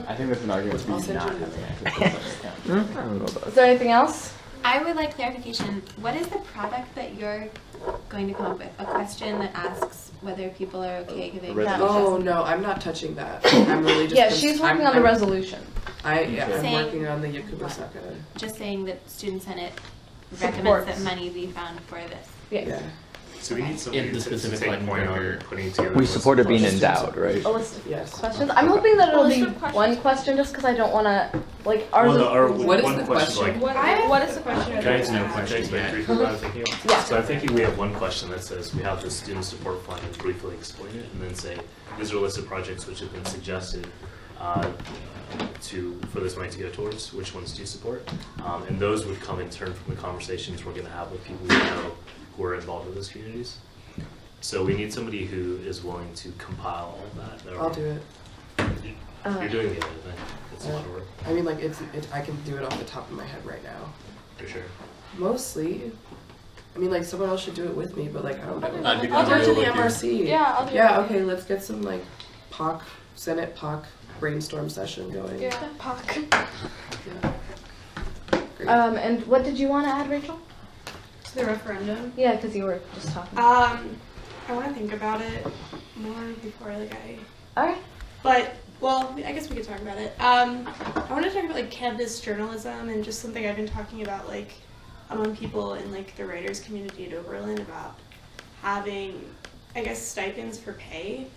I think that's an argument for you not having access to I don't know about is there anything else? I would like clarification. What is the product that you're going to come up with? A question that asks whether people are okay giving that. Oh no, I'm not touching that. I'm really just. Yeah, she's working on the I'm- resolution. I'm Saying- working on the Yakuba Saka. Just saying that Student Senate Supports. recommends that money be found for this. Yes. Yeah. So we need somebody In the to specific, take like, point on whatever. putting together. We a list support of it being questions. endowed, right? A list of Yes. questions. I'm hoping that it'll A list be of questions. one question, just because I don't want to like ours. Well, no, or What is one the question, question? like, What is the question? Can I There's no can I question explain yet. briefly what I'm thinking of? Yeah. So I'm thinking we have one question that says we have the student support fund and briefly explain it, and then say these are a list of projects which have been suggested for this money to go towards. Which ones do you support? And those would come in turn from the conversations we're going to have with people we know who are involved in those communities. So we need somebody who is willing to compile all that. I'll do it. You're doing the other thing. It's a lot of work, I mean, like I can do it off the top of my head right now. for sure. Mostly. I mean, like someone else should do it with me, but like I don't know. I'd be I'll do it to the comfortable with you. MRC. Yeah, I'll do Yeah. it. Okay. Let's get some like Senate POC brainstorm session going. Yeah, POC. Great. And what did you want to add, Rachel? To the referendum. Yeah, because you were just talking. I want to think about it more before All right. But well, I guess we could talk about it. I want to talk about like campus journalism and just something I've been talking about like among people in like the writers community at Oberlin about having, I guess, stipends for pay.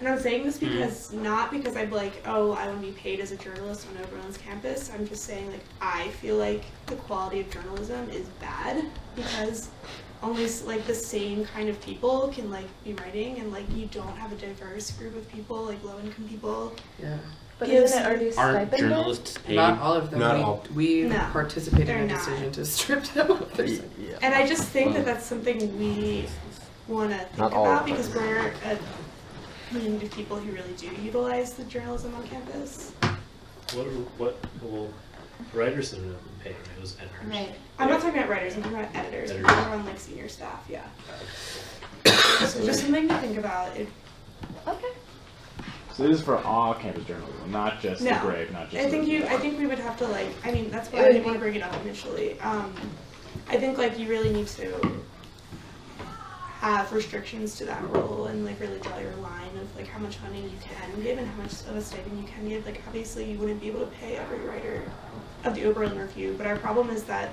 And I'm saying this because, not because I'm like, oh, I want to be paid as a journalist on Oberlin's campus. I'm just saying, like, I feel like the quality of journalism is bad because only, like, the same kind of people can, like, be writing, and, like, you don't have a diverse group of people, like, low-income people. Yeah. But isn't it already Aren't stipended? journalists paid? Not all of them. Not all. We No, participated in a they're decision not. to strip them of their And I just think that that's something we want to think Not all about of them. because we're a community of people who really do utilize the journalism on campus. Well, writers didn't have been paid, right? It was editors. Right. I'm not talking about writers, I'm talking about editors. Editors. People who are on like senior staff, yeah. So just something to think about. Okay. So this is for all campus journalism, not just the No, Brave, not just. I think we would have to like. I mean, that's why It I would didn't want be- to bring it up initially. I think like you really need to have restrictions to that rule and like really draw your line of like how much funding you can give and how much of a stipend you can give. Like obviously you wouldn't be able to pay every writer of the Oberlin Review, but our problem is that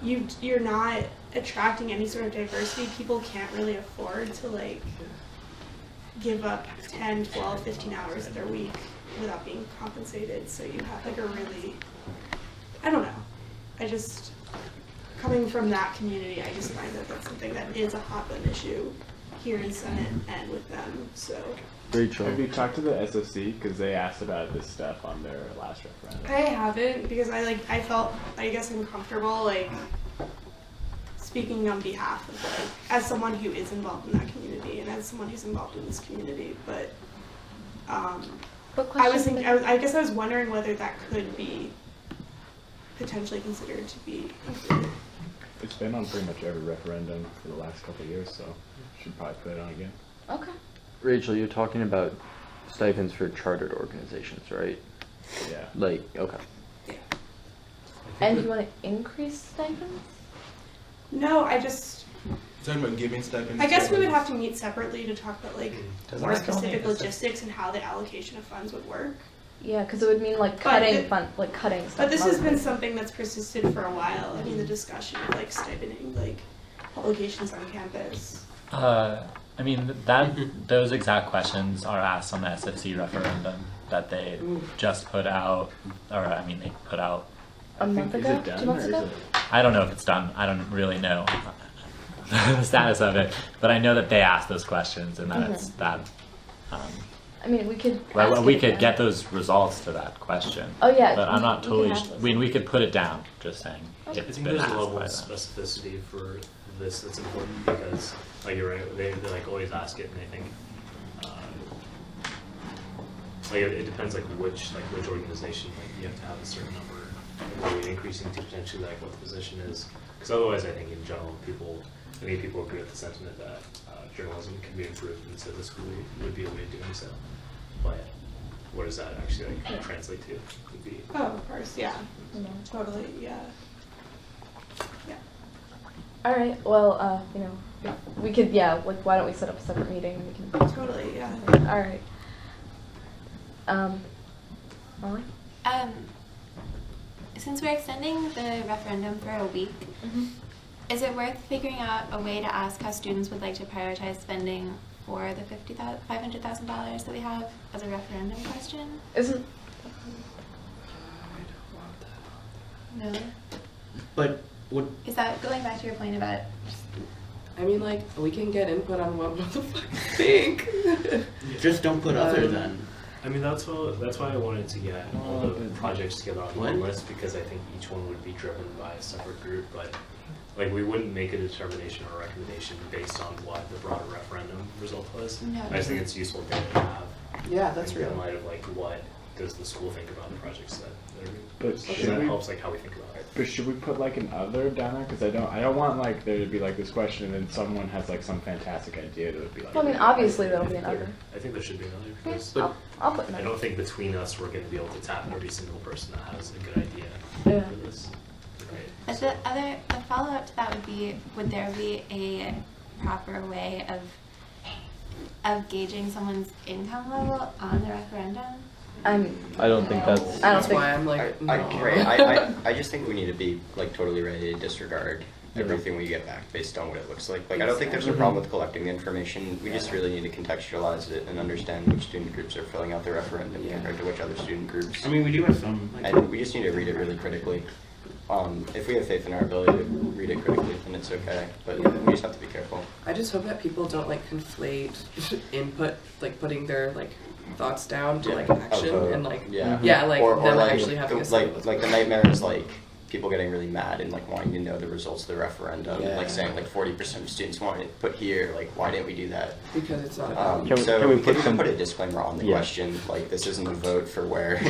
you're not attracting any sort of diversity. People can't really afford to like give up 10, 12, 15 hours of their week without being compensated. So you have like a really, I don't know. I just, coming from that community, I just find that that's something that is a hot button issue here in Senate and with them, so. Rachel. Have you talked to the SOC? Because they asked about this stuff on their last referendum. I haven't, because I felt, I guess I'm comfortable, like, speaking on behalf of, like, as someone who is involved in that community and as someone who's involved in this community, but, I was thinking, I guess I was wondering whether that could be potentially considered to be included. It's been on pretty much every referendum for the last couple of years, so should probably put it on again. Okay. Rachel, you're talking about stipends for chartered organizations, right? Yeah. Like, okay. And you want to increase stipends? No, I just, Talking about giving stipends. I guess we would have to meet separately to talk about, like, Doesn't more that still specific make sense? logistics and how the allocation of funds would work. Yeah, because it would mean like But cutting it- cutting stuff. But this from has other been places. something that's persisted for a while. I mean, the discussion of like stipending, like publications on campus. I mean, those exact questions are asked on the SFC referendum that they just put out, or I mean, they put out A month Is ago? it done 2 months or is ago? it- I don't know if it's done. I don't really know the status of it, but I know that they asked those questions and that it's that. I mean, we could. Well, ask we it could again. get those results to that question. Oh, yeah, but I'm we- not we totally. can have those. I mean, we could put it down. Just saying. I If it's think been there's a asked level by of them. specificity for this that's important because, like you're right, they like always ask it, and I think like it depends like which organization like you have to have a certain number, like, are we increasing to potentially like what the position is? Because otherwise, I think in general people agree with the sentiment that journalism can be improved, and so the school would be a way of doing so. But what does that actually like translate to? Would be Oh, of course, yeah, totally, yeah. All right. Well, you know, we could. Yeah. Like, why don't we set up a separate meeting? And we can. Totally, yeah. All right. Molly. Since we're extending the referendum for a week, is it worth figuring out a way to ask how students would like to prioritize spending for the $500,000 that we have as a referendum question? Isn't. No. But what? Is that going back to your point about? I mean, like, we can get input on what motherfuckers think. Just don't put other than. I mean, that's why I wanted to get all the projects together on one list, because I think each one would be driven by a separate group, but like we wouldn't make a determination or recommendation based on what the broader referendum result was. No. I just think it's useful data to have. Yeah, that's in real. light of like what does the school think about the projects that are But because should that we- helps like how we think about it. But should we put like an other down there? Because I don't want like there to be like this question and then someone has like some fantastic idea that would be like. Well, I mean, obviously there'll be I think another. I think there should be another Yeah, because I'll put I another. don't think between us we're going to be able to tap every single person that has a good idea Yeah. for this. Right. But the follow up to that would be, would there be a proper way of gauging someone's income level on the referendum? I don't think that's. That's why I'm like, I no. agree. I just think we need to be like totally ready to disregard everything we get back based on what it looks like. Like, I don't think there's a problem with collecting the information. We just really need to contextualize it and understand which student groups are filling out the referendum compared to which other student groups. I mean, we do have some. And we just need to read it really critically. If we have faith in our ability to read it critically, then it's okay. But we just have to be careful. I just hope that people don't like conflate input, like putting their like thoughts down to like action and like like or them like, actually having a say with like the nightmare is like people getting really mad and like wanting to know the results of the referendum, like saying like 40% of students want it put here, like why didn't we do that? Because it's not. Can we put a disclaimer on the question, like this isn't a vote for where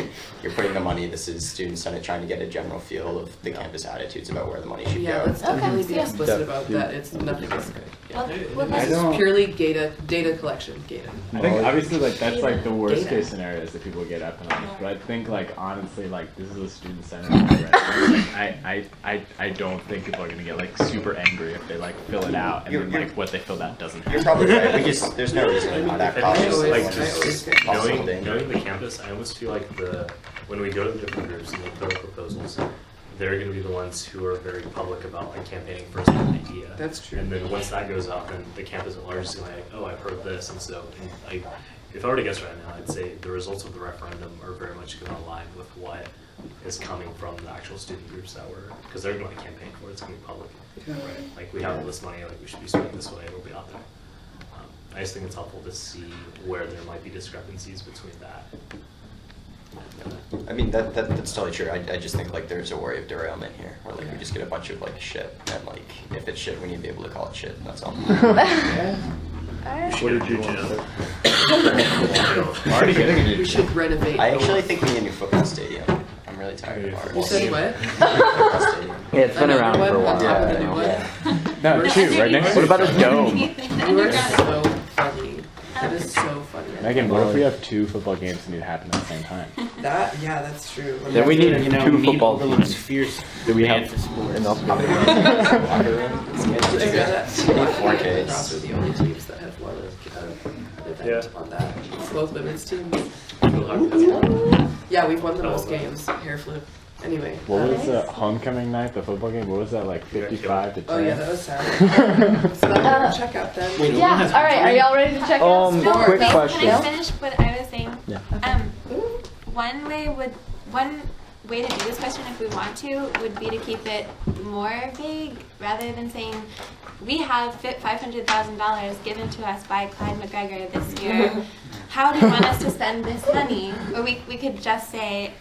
you're putting the money, this is student senate trying to get a general feel of the campus attitudes about where the money should go. Let's definitely be explicit about that. It's nothing is good. I This don't- is purely data collection, data. I think obviously like that's like the worst case scenario is that people get up and honest, but I think like honestly like this is a student senate. I don't think people are gonna get like super angry if they like fill it out and then like what they filled out doesn't happen. You're probably right. We just there's no reason not that cautious. Like just knowing the campus, I almost feel like when we go to the different groups and we put up proposals, they're going to be the ones who are very public about like campaigning for an idea. That's true. And then once that goes out, then the campus at large is going to be like, oh, I've heard this, and so if I were to guess right now, I'd say the results of the referendum are very much going to align with what is coming from the actual student groups that were, because they're going to campaign for it. It's going to be public. Right? Like we have all this money, like we should be spending this way. It'll be out there. I just think it's helpful to see where there might be discrepancies between that. I mean that's totally true. I just think like there's a worry of derailment here, where like we just get a bunch of like shit, and like if it's shit, we need to be able to call it shit. That's all. What did you want to say? Already getting a new We should renovate. I actually think we need a new football stadium. I'm really tired of ours. You said what? Football stadium. Yeah, it's been around for a while. No, two right next. What about a dome? You are so funny. That is so funny. Megan, what if we have 2 football games that need to happen at the same time? That's true. Then we need two football teams. Fierce. Do we have enough? We're the only teams that have won an event on that. Both women's teams. Yeah, we've won the most games. Hair flip. Anyway. What was the homecoming night, the football game? What was that, like 55 to 10? Oh yeah, that was sad. So check out then. Yeah, alright, are y'all ready to check out? Quick Can question. I finish what I was saying? Yeah. One way to do this question, if we want to, would be to keep it more vague rather than saying we have $500,000 given to us by Clyde McGregor this year. How do you want us to spend this money? Or we could just say.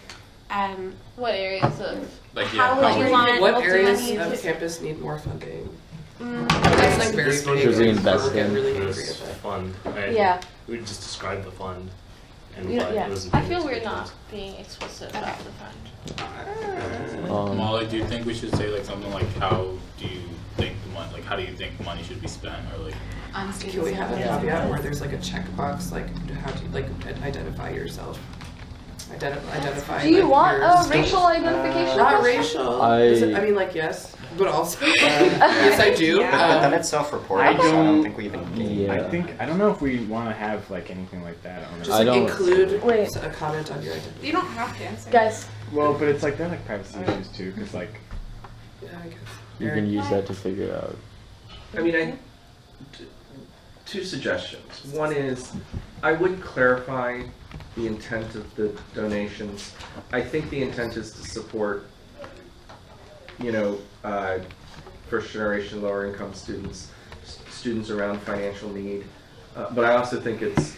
What areas of? How would you want what areas ultimately of campus need more funding? That's like very this big. we invest in really angry this at that. fund. Yeah. We would just describe the fund and Yeah, what yeah. it was I intended feel to we're be not used. being explicit about the fund. Molly, do you think we should say like something like how do you think how do you think money should be spent, or like on students? Can we have a caveat where there's like a checkbox, like how do you like identify yourself? Identify. Do you like, want your a state. racial identification? Not question? racial. I mean, like yes, but also yes, I do. But then it's self-reported, so I don't think we even need. I don't know if we want to have like anything like that on Just like, include a comment on your identity. You don't have to answer. Guys. Well, but it's like they're like privacy issues too, because like I guess. You can use that to figure it out. I mean, two suggestions. One is, I would clarify the intent of the donations. I think the intent is to support, first generation lower income students, students around financial need. But I also think it's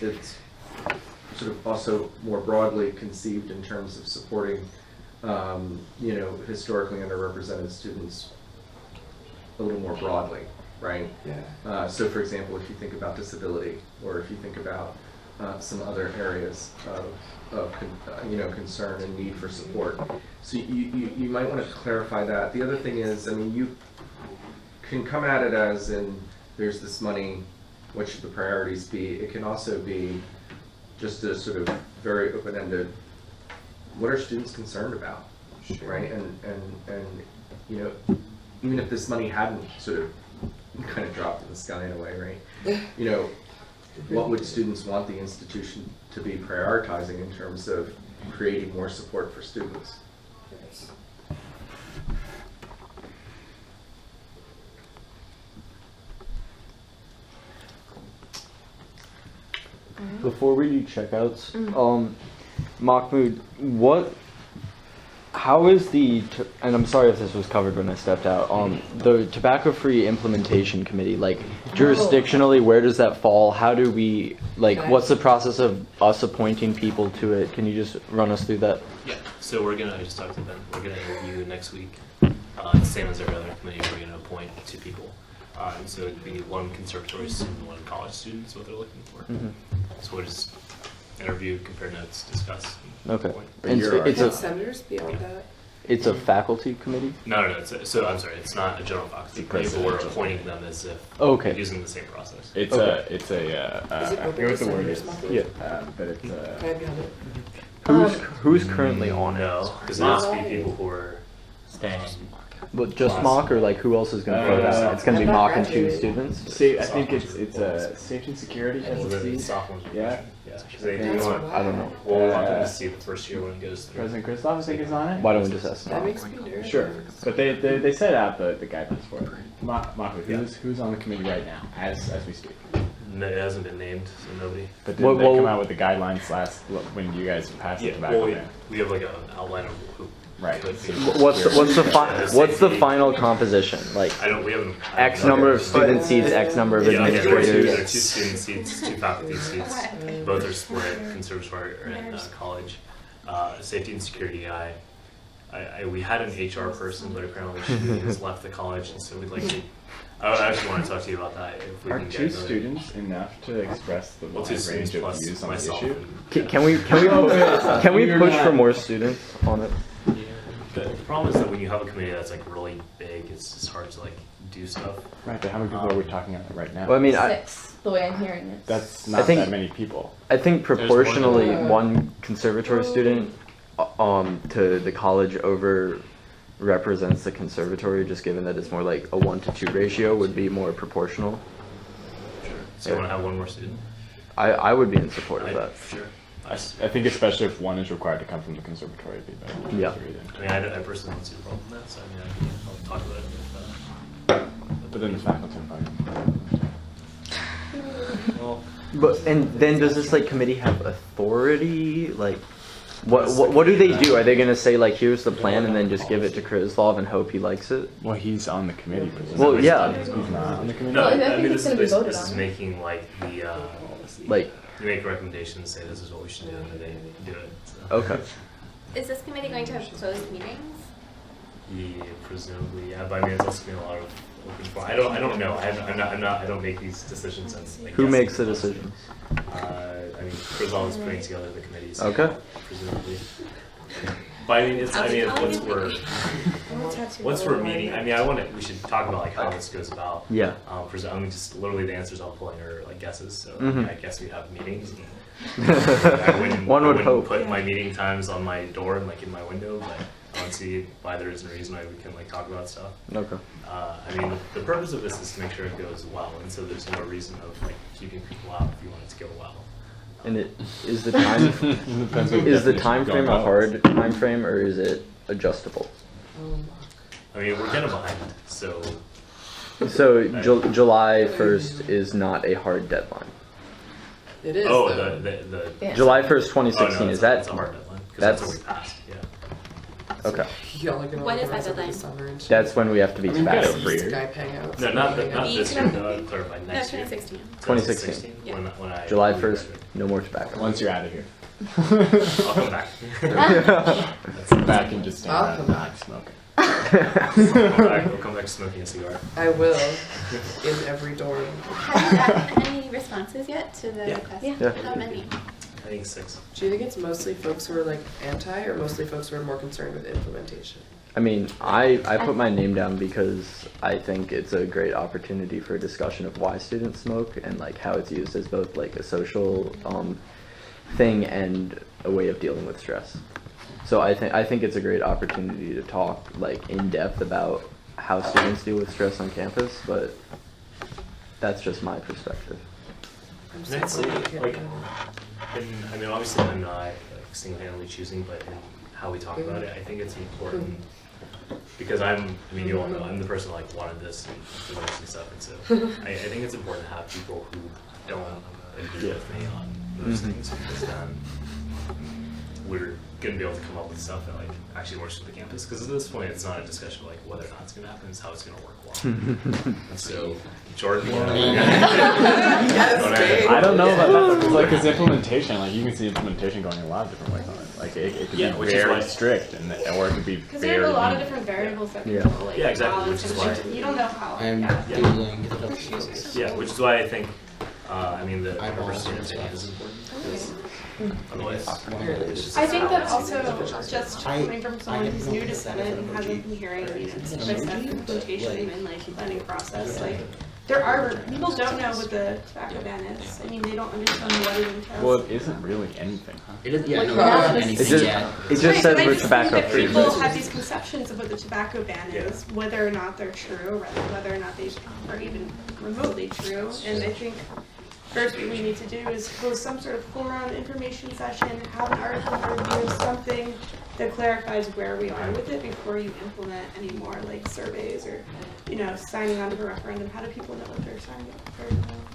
sort of also more broadly conceived in terms of supporting, historically underrepresented students a little more broadly, right? Yeah. So for example, if you think about disability, or if you think about some other areas of concern and need for support. So you might want to clarify that. The other thing is, I mean, you can come at it as in, there's this money, what should the priorities be? It can also be just a sort of very open-ended, what are students concerned about, right? And even if this money hadn't sort of kind of dropped in the sky in a way, right? What would students want the institution to be prioritizing in terms of creating more support for students? Before we do checkouts, Mahmoud, how is and I'm sorry if this was covered when I stepped out, the tobacco-free implementation committee, like jurisdictionally, where does that fall? How do we, what's the process of us appointing people to it? Can you just run us through that? Yeah, so I just talked to Ben, we're gonna interview next week. Same as every other committee, we're gonna appoint 2 people. And so it'd be 1 conservatory student, 1 college student is what they're looking for. So we'll just interview, compare notes, discuss. Okay. And it's senators beyond that? It's a faculty committee? No, I'm sorry, it's not a general faculty committee, but we're appointing them as if using the same process. It's I forget what the word is. Yeah. But it's Can I be on it? Who's currently on it? No, because there's people who are staying. But just mock, or who else is going to vote out? It's going to be mock and 2 students? See, I think it's safety and security has a seat. Sophomores. Yeah. I don't know. We'll want them to see the first year when it goes through. President Kristoff, I think, is on it. Why don't we just ask That them? makes me nervous. Sure, but they set out the guidelines for it. Mahmoud, who's on the committee right now, as we speak? No, it hasn't been named, so nobody. But did they come out with the guidelines when you guys passed the tobacco ban? We have like an outline of who. Right. What's the final composition? We haven't. X number of student seats, X number of administrators. There are 2 student seats, 2 faculty seats. Both are split, conservatory and college. Safety and security guy. We had an HR person, but apparently she has left the college, and so we'd like to. I actually want to talk to you about that. If we Are can 2 get students enough to express the wide range of views on the issue? Can we push for more students on it? The problem is that when you have a committee that's really big, it's just hard to do stuff. Right, but how many people are we talking about right now? Well, I mean, 6, the way I'm hearing it. That's not that many people. I think proportionally, 1 conservatory student to the college over represents the conservatory, just given that it's more like a 1 to 2 ratio would be more proportional. Sure. So you want to have 1 more student? I would be in support of that. Sure. I think especially if 1 is required to come from the conservatory, it'd be better. Yeah. I personally don't see the problem with that, so I'll talk about it with But then the faculty And then does this committee have authority? What do they do? Are they going to say here's the plan and then just give it to Krislov and hope he likes it? Well, he's on the committee. Well, yeah. He's not on the committee. No, I think this it's gonna be voted is on. making you make recommendations, say this is what we should do, and then they do it. So. Okay. Is this committee going to have closed meetings? Yeah, presumably, yeah. But I mean, it's also been a lot of open forum. I don't know. I don't make these decisions. Who makes the decisions? I mean, Chris is putting together the committees. Okay. Presumably. But I mean, once we're meeting, I mean, we should talk about how this goes about. Yeah. I mean, just literally the answers I'm pulling are guesses. So I guess we'd have meetings. And One would hope. Put my meeting times on my door and in my window, but I don't see why there isn't a reason why we can talk about stuff. Okay. I mean, the purpose of this is to make sure it goes well, and so there's no reason of keeping people out if you want it to go well. And is the time frame a hard time frame, or is it adjustable? I mean, we're kind of behind, so. So July 1st is not a hard deadline. It is. Oh, the July 1st, 2016. Oh, no, is that? That's a hard deadline because that's what we passed. Yeah. Okay. What is that deadline? That's when we have to be tobacco free. No, not this year. No, I'll clarify. Next year. 2016. 2016. Yeah. When I July 1st, no more tobacco. Once you're out of here. I'll come back. Back and just I'll come back smoking. I'll come back smoking a cigar. I will. In every dorm. Have you gotten any responses yet to the request? Yeah. How many? I think 6. Do you think it's mostly folks who are anti, or mostly folks who are more concerned with implementation? I mean, I put my name down because I think it's a great opportunity for a discussion of why students smoke and how it's used as both a social thing and a way of dealing with stress. So I think it's a great opportunity to talk in depth about how students deal with stress on campus, but that's just my perspective. And I'd say, I mean, obviously I'm not single-handedly choosing, but in how we talk about it, I think it's important because I mean, you all know, I'm the person who wanted this and stuff, and so I think it's important to have people who don't agree with me on those things because then we're going to be able to come up with stuff that like actually works for the campus. Because at this point, it's not a discussion of like whether or not it's going to happen; it's how it's going to work well. And so, Jordan, I don't know about that. Like, because implementation, like you can see implementation going a lot of different ways on it. Like it could be very strict, or it could be Because very. there are a lot of different variables that can Yeah. go, like, Yeah, exactly, wow, which is it's why- gonna- you don't know how. Yeah, which is why I think, I mean, the diversity of opinion is important. Because otherwise, I think that also just coming from someone who's new to Senate and hasn't been hearing, I mean, it's just that implementation and like planning process, like there are, people don't know what the tobacco ban is. I mean, they don't understand what it entails. Well, it isn't really anything. It is, yeah, Like, no, yeah. it isn't anything yet. It just Right, says but I we're just tobacco think that free. people have these conceptions of what the tobacco ban is, whether or not they're true, whether or not they are even remotely true. And I think first what we need to do is host some sort of forum, information session, have an article review, something that clarifies where we are with it before you implement any more like surveys or, you know, signing on to a referendum. How do people know what they're signing up for?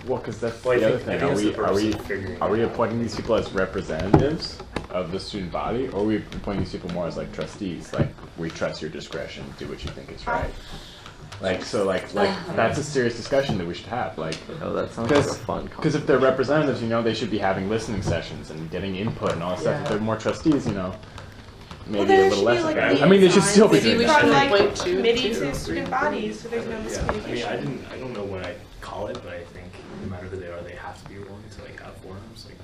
Well, because that's Well, I the other think- thing. I think that's the purpose of Are figuring we it out. appointing these people as representatives of the student body, or are we appointing these people more as like trustees? Like, we trust your discretion, do what you think is right. Like, so like that's a serious discussion that we should have. Like, Oh, that sounds like a fun because if they're representatives, you know, they should be having listening sessions and getting input and all that stuff. If they're more trustees, you know, maybe there a little should less. be, like, I mean, they should still be doing from that. like committee to student bodies, so there's no I mean, miscommunication. I don't know what I call it, but I think no matter who they are, they have to be willing to like have forums. Like,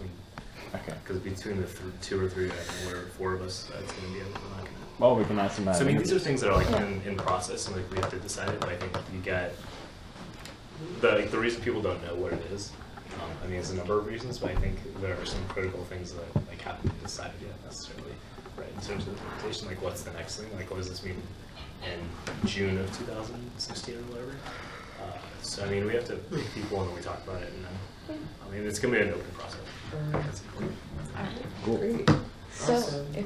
because between the two or three, I think we're four of us, that's going to be able to knock it. Well, we can ask them that. So I mean, these are things that are like in process, and like we have to decide it. But I think you get the reason people don't know what it is. I mean, it's a number of reasons, but I think there are some critical things that like haven't been decided yet necessarily, right? In terms of implementation, like what's the next thing? Like, what does this mean in June of 2016 or whatever? So I mean, we have to pick people and then we talk about it, and then I mean, it's gonna be an open process. That's important. Cool. Great. So,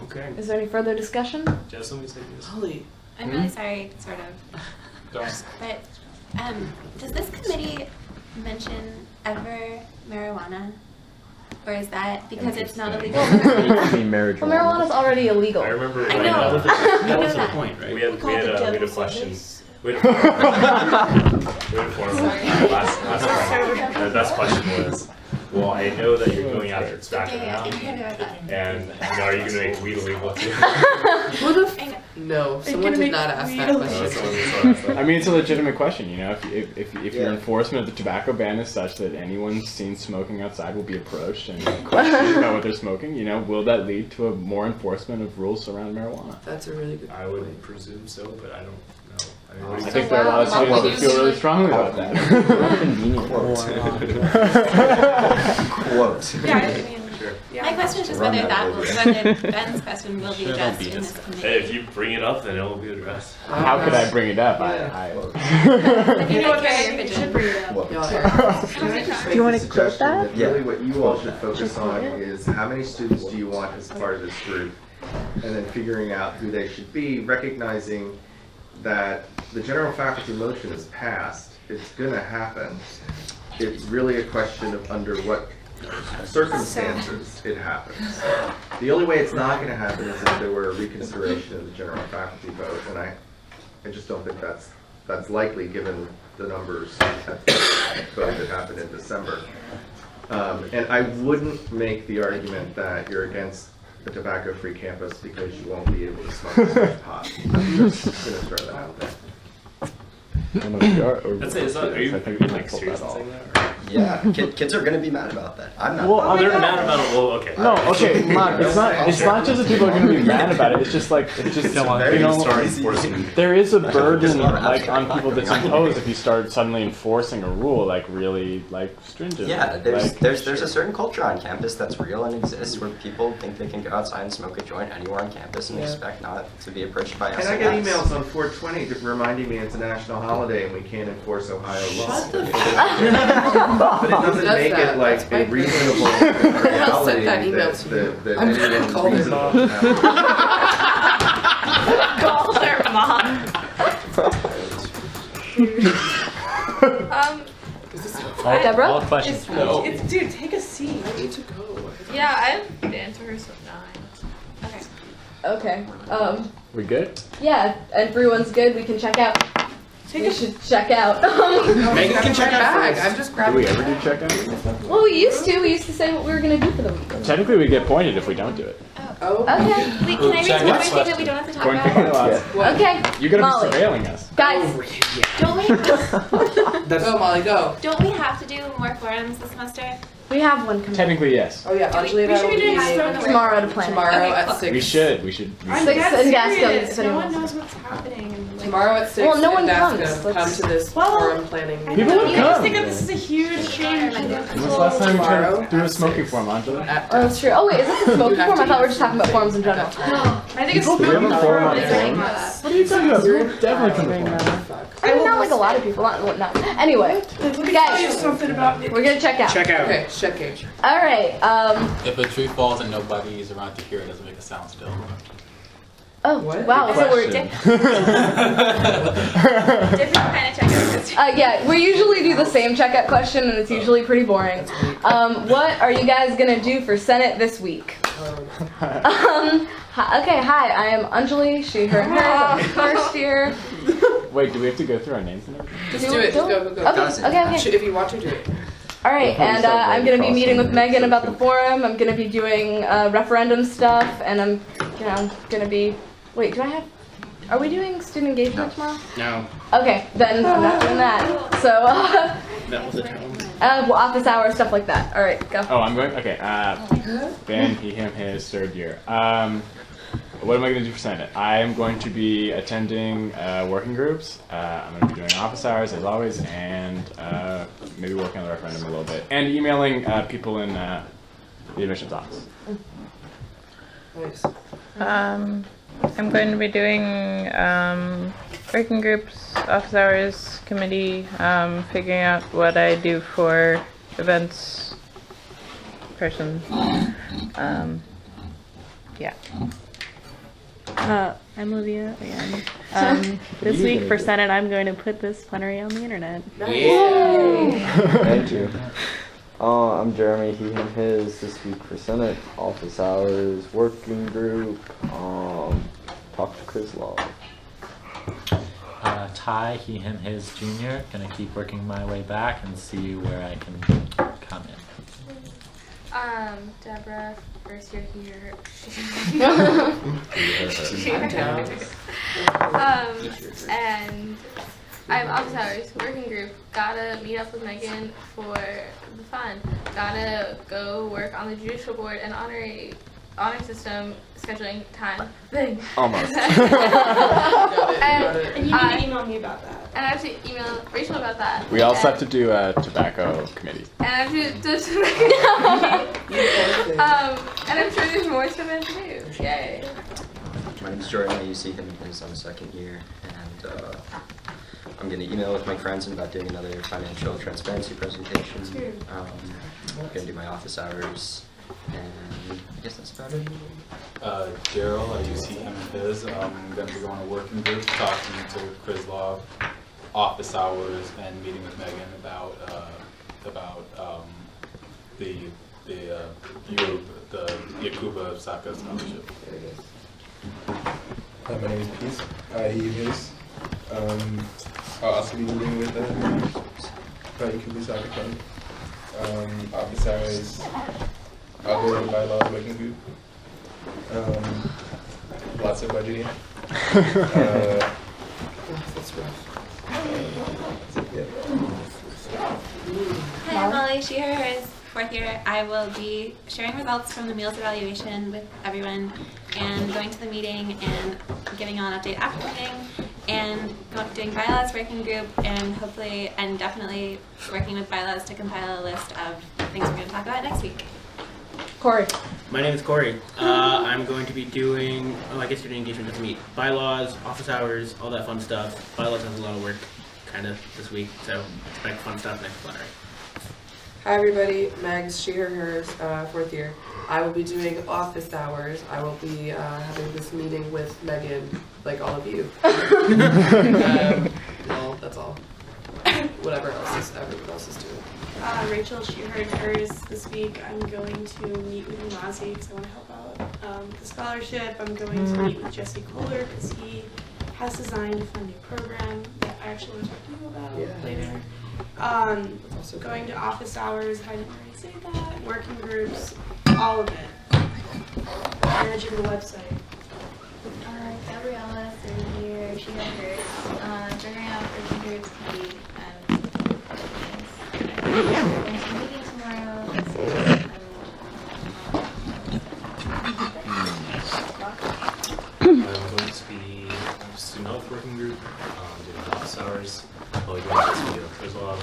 Okay. is there any further discussion? Jeff, somebody say this. I'm really sorry, sort of. But does this committee mention ever marijuana? Or is that because it's not illegal? Marriage. Well, marijuana is already illegal. I remember I know. that was the point, right? We had a question. We had a forum. The best question was, well, I know that you're going after tobacco now, and are you going to make weed illegal too? No, someone did not ask that question. I mean, it's a legitimate question. You know, if your enforcement of the tobacco ban is such that anyone seen smoking outside will be approached and questioned about what they're smoking, you know, will that lead to a more enforcement of rules around marijuana? That's a really good. I would presume so, but I don't know. I mean, what do you I think there are a lot of students that feel really strongly about that. Quote. Yeah, I mean, my question is just whether Ben's question will be addressed in this committee. Hey, if you bring it up, then it will be addressed. How could I bring it up? You know what, Gary, you should bring it up. Do you want to quote that? Really what you all should focus on is how many students do you want as part of this group, and then figuring out who they should be, recognizing that the general faculty motion is passed. It's going to happen. It's really a question of under what circumstances it happens. The only way it's not going to happen is if there were a reconsideration of the general faculty vote, and I just don't think that's likely given the numbers at the vote that happened in December. And I wouldn't make the argument that you're against a tobacco-free campus because you won't be able to smoke as much pot. I'm just going to throw that out there. That's it. Are you like serious in saying that? Or? Yeah, kids are gonna be mad about that. I'm not. Well, they're mad about it. Well, okay. No, okay, Mark, it's not just that people are going to be mad about it. It's just like you know, there is a burden like on people that's imposed if you start suddenly enforcing a rule like really like stringent. Yeah, there's a certain culture on campus that's real and exists where people think they can go outside and smoke a joint anywhere on campus and expect not to be approached by us. And I get emails on 420 reminding me it's a national holiday and we can't enforce Ohio law. But it doesn't make it like a reasonable reality that anyone call their reasonable mom. Call their mom. Deborah? All questions. Dude, take a seat. I need to go. Yeah, I have dance rehearsal at 9. Okay. We good? Yeah, everyone's good. We can check out. We should check out. Megan can check out bag. first. I'm just Do grabbing. we ever do check-ins? Well, we used to. We used to say what we were gonna do for the week. Technically, we get pointed if we don't do it. Oh. Okay. Wait, can I read some other thing that we don't have to talk According to about? bylaws. Okay. You're gonna Molly. be surveilling us. Guys, Don't we Go, Molly, go. don't we have to do more forums this semester? we have one coming Technically, yes. Oh yeah, Anjali and I will be tomorrow to plan. tomorrow Okay, at cool. 6. We should. We should. I'm 6 dead and Gascon, serious. if No anyone one wants. knows what's happening. And, like, Tomorrow at 6. Well, no one in comes. Basco. Let's- Come to this Well, forum planning. I People know, would you guys come. think that this is a huge change. When was the last time we tried to do a smoking form, Angela? Oh, that's true. Oh wait, is this a smoking form? I thought we were just talking about forums in general. I think it's People do have a forum on is forums. What are you talking about? We're definitely coming to forums. I mean, not like a lot of people. Not. Anyway, Let me tell you guys, something about it. we're gonna check out. Check out. Okay, check it. All right. If a tree falls and nobody is around to hear it, doesn't make a sound still. Oh, What? wow. So we're Different kind of check-out. yeah. We usually do the same checkout question, and it's usually pretty boring. What are you guys gonna do for Senate this week? Okay. Hi. I am Anjali. She, her, hers. I'm first year. Wait, do we have to go through our names and everything? Just do it. Just go. Okay. If you want to do it. All right, and I'm gonna be meeting with Megan about the forum. I'm gonna be doing referendum stuff, and I'm, gonna be. Wait, do I have? Are we doing student engagement tomorrow? No, Okay, then I'm not doing that. So, that was a challenge. well, office hours, stuff like that. All right, go. Oh, I'm going. Okay. Ben, he, him, his third year. What am I going to do for Senate? I am going to be attending working groups. I'm going to be doing office hours as always, and maybe working on the referendum a little bit, and emailing people in the admissions office. Nice. I'm going to be doing working groups, office hours, committee, figuring out what I do for events, person. Yeah. I'm Olivia again. This week for Senate, I'm going to put this plenary on the internet. Thank you. I'm Jeremy, he, him, his. This week for Senate, office hours, working group, talk to Chris Law. Ty, he, him, his junior. Gonna keep working my way back and see where I can come in. Deborah, first year here. And I'm office hours, working group. Gotta meet up with Megan for the fun. Gotta go work on the judicial board and honor system scheduling time thing. Almost. And you need to email me about that. And I have to email Rachel about that. We also have to do a tobacco committee. And I have to do and I'm sure there's more to do. Yay. My name's Jordan. I use him is on the second year, and I'm going to email with my friends about doing another financial transparency presentation. I'm going to do my office hours, and I guess that's about it. Daryl, I use he, him, and his. I'm going to be going to working group, talking to Chris Law, office hours, and meeting with Megan about the Yakuba Saka scholarship. My name is Peace. He, his. I'll also be meeting with Yakuba Saka Fund. Office hours. I'll go to the bylaws working group. Lots of budgeting. That's rough. Hi, I'm Molly. She, her, hers. Fourth year. I will be sharing results from the meals evaluation with everyone and going to the meeting and giving on an update after the meeting and doing bylaws working group and hopefully and definitely working with bylaws to compile a list of things we're going to talk about next week. Corey. My name is Corey. I'm going to be doing, I guess student engagement doesn't meet. Bylaws, office hours, all that fun stuff. Bylaws has a lot of work, kind of, this week, so expect fun stuff next plenary. Hi everybody, Megs, she, her, hers, fourth year. I will be doing office hours. I will be having this meeting with Megan, like all of you. Well, that's all. whatever else everyone else is doing. Rachel, she heard hers this week. I'm going to meet with Umazi because I want to help out with the scholarship. I'm going to meet with Jesse Kohler because he has designed a fun new program that I actually want to talk to you about later. Going to office hours, if I didn't already say that, working groups, all of it. Managing the website. Gabriella, third year, she got hurt. Figuring out working groups can be going to a meeting tomorrow. I'm going to be student health working group, doing office hours, probably going to see a quiz lab.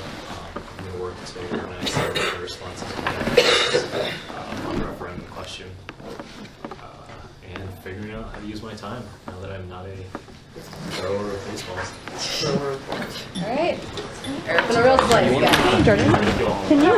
I'm going to work to organize the responses on the referendum question, and figuring out how to use my time now that I'm not a thrower of baseballs. Alright. It's been a real slice, guys. Jordan, can you